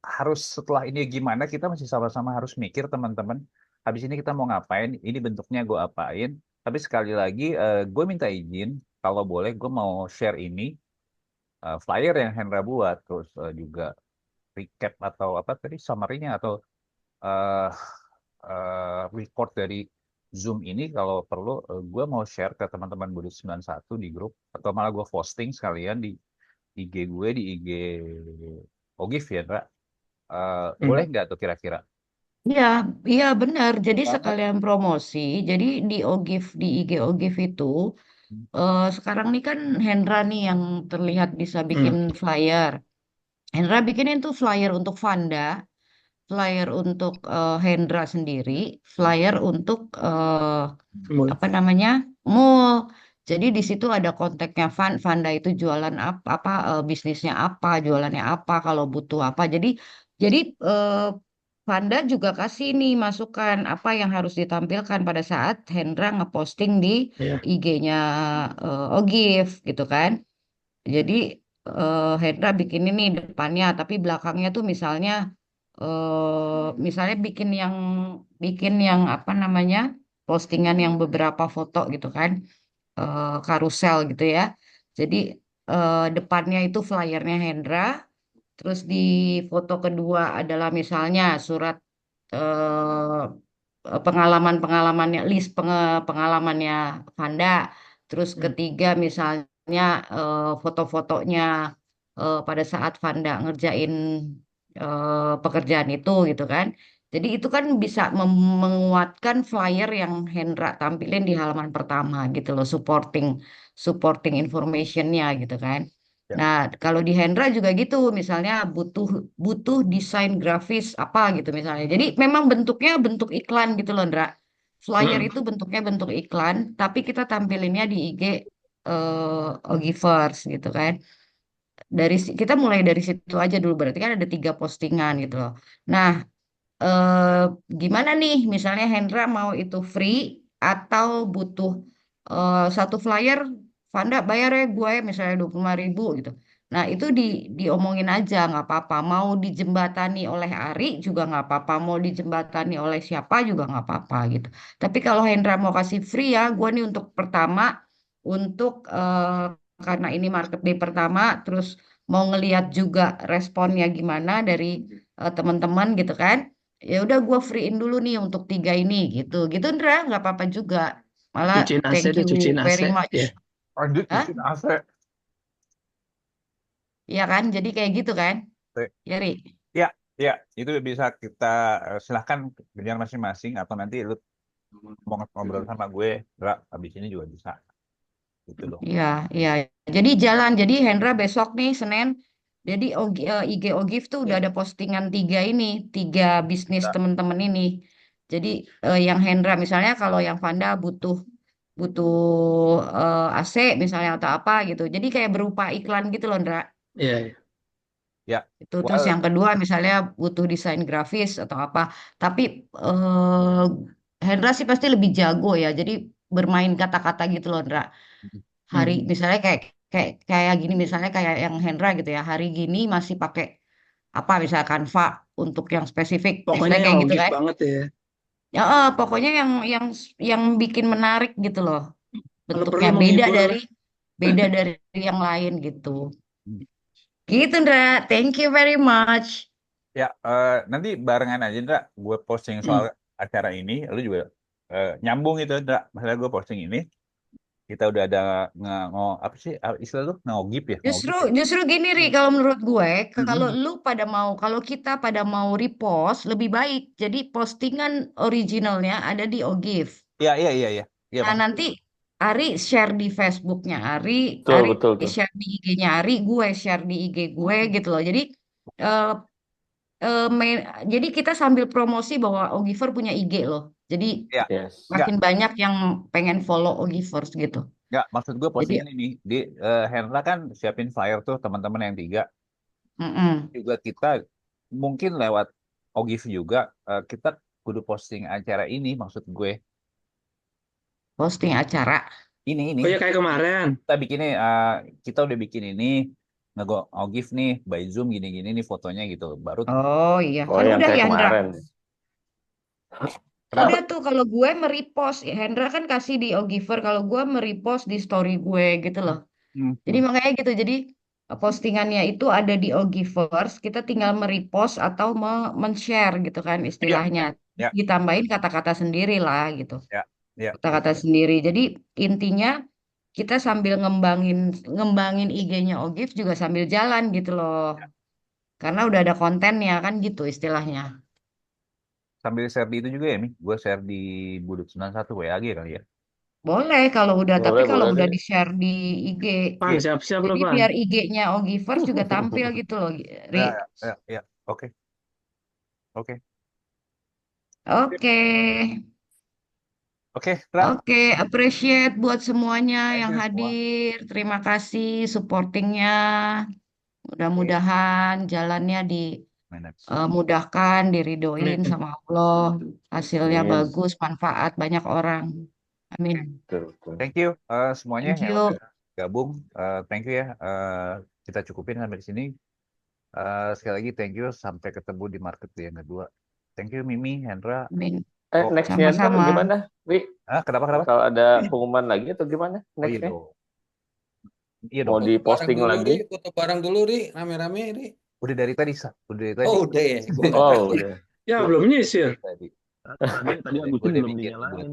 Harus setelah ini gimana, kita masih sama-sama harus mikir teman-teman. Habis ini kita mau ngapain, ini bentuknya gue apain. Tapi sekali lagi gue minta izin kalau boleh gue mau share ini flyer yang Hendra buat, terus juga recap atau apa tadi summary-nya atau eh, record dari Zoom ini kalau perlu gue mau share ke teman-teman Budut 91 di grup, atau malah gue posting sekalian di IG gue, di IG Ogif ya Hendra. Boleh nggak tuh kira-kira? Iya, iya benar. Jadi Banget. sekalian promosi. Jadi di Ogif, di IG Ogif itu sekarang nih kan Hendra nih yang terlihat bisa bikin Hmm. flyer. Hendra bikinin tuh flyer untuk Vanda, flyer untuk Hendra sendiri, flyer untuk Mul. apa namanya mall. Jadi di situ ada kontaknya Vanda itu jualan apa, bisnisnya apa, jualannya apa, kalau butuh apa. Jadi Vanda juga kasih nih masukan apa yang harus ditampilkan pada saat Hendra ngeposting di Iya. IG-nya Ogif gitu kan. Jadi Hendra bikin ini depannya, tapi belakangnya tuh misalnya bikin yang apa namanya postingan yang beberapa foto gitu kan, karusel gitu ya. Jadi depannya itu flyernya Hendra, terus di foto kedua adalah misalnya surat pengalamannya list pengalamannya Vanda. Terus Hmm. ketiga misalnya foto-fotonya pada saat Vanda ngerjain pekerjaan itu gitu kan. Jadi itu kan bisa menguatkan flyer yang Hendra tampilin di halaman pertama gitu loh, supporting supporting informationnya gitu kan. Ya. Nah, kalau di Hendra juga gitu, misalnya butuh butuh desain grafis apa gitu misalnya. Jadi memang bentuknya bentuk iklan gitu loh, Ndra. Flyer Hmm. itu bentuknya bentuk iklan, tapi kita tampilinnya di IG Ogivers gitu kan. Kita mulai dari situ aja dulu, berarti kan ada 3 postingan gitu loh. Nah, eh, gimana nih misalnya Hendra mau itu free atau butuh satu flyer, Vanda bayar ya gue misalnya 25.000 gitu. Nah itu diomongin aja nggak apa-apa, mau dijembatani oleh Ari juga nggak apa-apa, mau dijembatani oleh siapa juga nggak apa-apa gitu. Tapi kalau Hendra mau kasih free ya, gue nih untuk pertama, untuk karena ini market day pertama, terus mau ngeliat juga responnya gimana dari teman-teman gitu kan. Ya udah gue free-in dulu nih untuk 3 ini gitu. Gitu Ndra, nggak apa-apa juga. Malah Cuciin AC thank deh, you cuciin AC. very much. Ya. Lanjut Hah? cuci AC. Iya kan? Jadi kayak gitu kan? Ya, Ri? Ya, ya, itu bisa kita silahkan kerjaan masing-masing, atau nanti lu mau ngobrol sama gue, Ra, habis ini juga bisa. Gitu loh. Iya, iya. Jadi jalan. Jadi Hendra besok nih Senin. Jadi IG Ogif tuh udah ada postingan 3 ini, 3 bisnis Bisa. temen-temen ini. Jadi yang Hendra misalnya kalau yang Vanda butuh butuh AC misalnya atau apa gitu. Jadi kayak berupa iklan gitu loh, Ndra. Iya, iya. Ya, Itu terus well, yang kedua misalnya butuh desain grafis atau apa. Tapi eh Hendra sih pasti lebih jago ya. Jadi bermain kata-kata gitu loh, Ndra. Hari Hmm. misalnya kayak gini misalnya kayak yang Hendra gitu ya. Hari gini masih pakai apa misalnya Canva untuk yang spesifik. Pokoknya Misalnya yang kayak gitu ogif kan. banget ya. Ya, pokoknya yang bikin menarik gitu loh. Kalau Bentuknya perlu menghibur lah. beda dari yang lain gitu. Gitu, Ndra. Thank you very much. ya nanti barengan aja, Ndra. Gue posting soal acara ini, lu juga nyambung itu, Ndra. Masalah gue posting ini, kita udah ada apa sih istilah lu ngogip ya, Justru ngogip ya. justru gini Ri, kalau menurut gue, kalau Mm-mm. lu pada mau, kalau kita pada mau repost lebih baik. Jadi postingan originalnya ada di Ogif. Iya, iya, iya, iya. Iya, Nah maksud nanti Ari share di Facebooknya Ari, Betul, Ari betul tuh. share di IG-nya Ari, gue share di IG gue gitu loh. Jadi eh, jadi kita sambil promosi bahwa Ogiver punya IG loh. Jadi ya. Yes. Enggak, makin banyak yang pengen follow Ogivers gitu. enggak. Maksud gue Jadi, posting ini nih. Di Hendra kan siapin flyer tuh teman-teman yang 3. mm-mm. Juga kita mungkin lewat Ogif juga kita kudu posting acara ini, maksud gue. Posting acara. Ini. Oh ya kayak kemarin. Kita bikinnya, kita udah bikin ini Ogif nih by Zoom gini-gini nih fotonya gitu. Baru Oh iya, Oh, kan yang udah kayak ya Hendra. kemarin. Udah tuh kalau gue merepost, ya Hendra kan kasih di Ogiver, kalau gue merepost di story gue gitu loh. Jadi makanya gitu, jadi postingannya itu ada di Ogivers, kita tinggal merepost atau men-share gitu kan ya, istilahnya. ya, Ditambahin kata-kata sendiri lah gitu. ya, ya. Kata-kata sendiri. Jadi intinya kita sambil ngembangin ngembangin IG-nya Ogif juga sambil jalan gitu loh. Karena udah ada kontennya kan gitu istilahnya. Sambil share di itu juga ya, Mi. Gue share di Budut 91 WAG kali ya. Boleh kalau udah, tapi Boleh, kalau boleh udah deh. di-share di IG. Pan, Iya. siap-siap lo, Jadi Pan. biar IG-nya Ogivers juga tampil gitu loh, Ri. Ya, ya, ya. Oke. Oke. Oke. Oke, Ra. Oke, appreciate buat semuanya Thank yang you semua. hadir. Terima kasih supportingnya. Mudah-mudahan jalannya Manage. dimudahkan, diridoin Amin. sama Allah. Hasilnya Amin. bagus, manfaat banyak orang. Amin. Betul, betul. Thank you semuanya Thank yang you. udah gabung. Thank you ya. Kita cukupin sampai di sini. Sekali lagi thank you. Sampai ketemu di market yang kedua. Thank you Mimi, Hendra. Amin. Oh, Nextnya ntar Sama-sama. gimana, Wi? kenapa? Bakal ada pengumuman lagi atau gimana Oh iya nextnya? dong. Iya Mau dong. Foto bareng diposting dulu, lagi? Ri. Foto bareng dulu, Ri. Rame-rame, Ri. Udah dari tadi, Sa. Udah dari tadi. Oh, udah ya. Gue nggak Oh, tahu. udah. Ya, belum nyisir. Tadi. Tadi Agustin Udah belum mikir, dinyalain.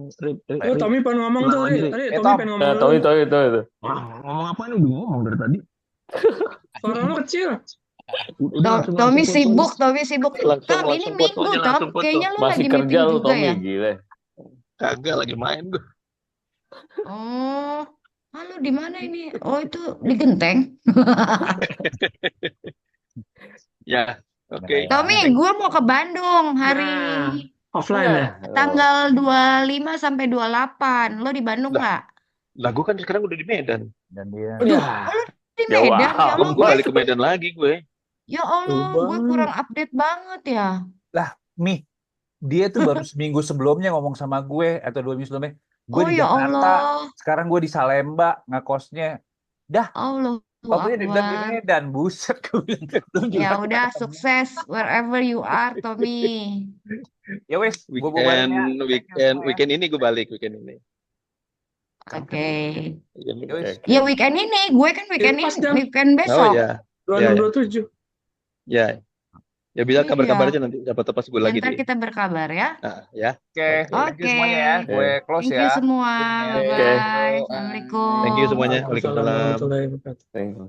Oh, Tommy pengen ngomong tuh, Ulang lagi, Ri. Tadi Eh, Tommy Tom. pengen ngomong Tahu dulu. itu. Wah, ngomong apa ini? Udah ngomong dari tadi. Suara lo kecil. Udah langsung Tommy foto. sibuk, Tommy sibuk. Langsung Tom, ini foto. minggu, Fotonya Tom. langsung foto. Kayaknya lu Masih lagi kerja meeting lu, juga Tommy, ya? gila. Kagak lagi main gue. Oh, halo di mana ini? Oh, itu di Genteng. Ya, oke. Tommy, gua mau ke Bandung hari Nah, offline ya. tanggal 25 sampai 28. Lo di Bandung Lah. nggak? Lah gue kan sekarang udah di Medan. Dan dia. Aduh, Ya. lo di Ya, Medan? Ya wow. Allah, Gue balik ke Medan lagi gue. ya Allah, gue kurang update banget ya. Lah, Mi. Dia tuh baru seminggu sebelumnya ngomong sama gue atau 2 minggu sebelumnya. Gue Oh di ya Jakarta. Allah, Sekarang gue di Salemba ngekosnya. Dah, Allahu Tommy udah bilang di Akbar. Medan. Buset, gue bilang. Belum juga Ya kita udah, ketemu. sukses wherever you are, Tommy. Ya wes, gue bubarin ya. Weekend ini gue balik weekend ini. Oke. Ya wes. Ya weekend ini, gue kan weekend Pas ini, jam weekend Oh besok. ya. 26-27. Ya. Ya bisa kabar-kabar Iya. aja nanti dapat pas gue Ya, lagi ntar di. kita berkabar ya. Nah, ya. Oke, thank you Oke. semuanya ya. Gue close Thank you ya. semua. Zoom-nya. Bye-bye. Oke. Assalamualaikum. Thank you semuanya. Waalaikumsalam Waalaikumsalam. warahmatullahi wabarakatuh. Thank you.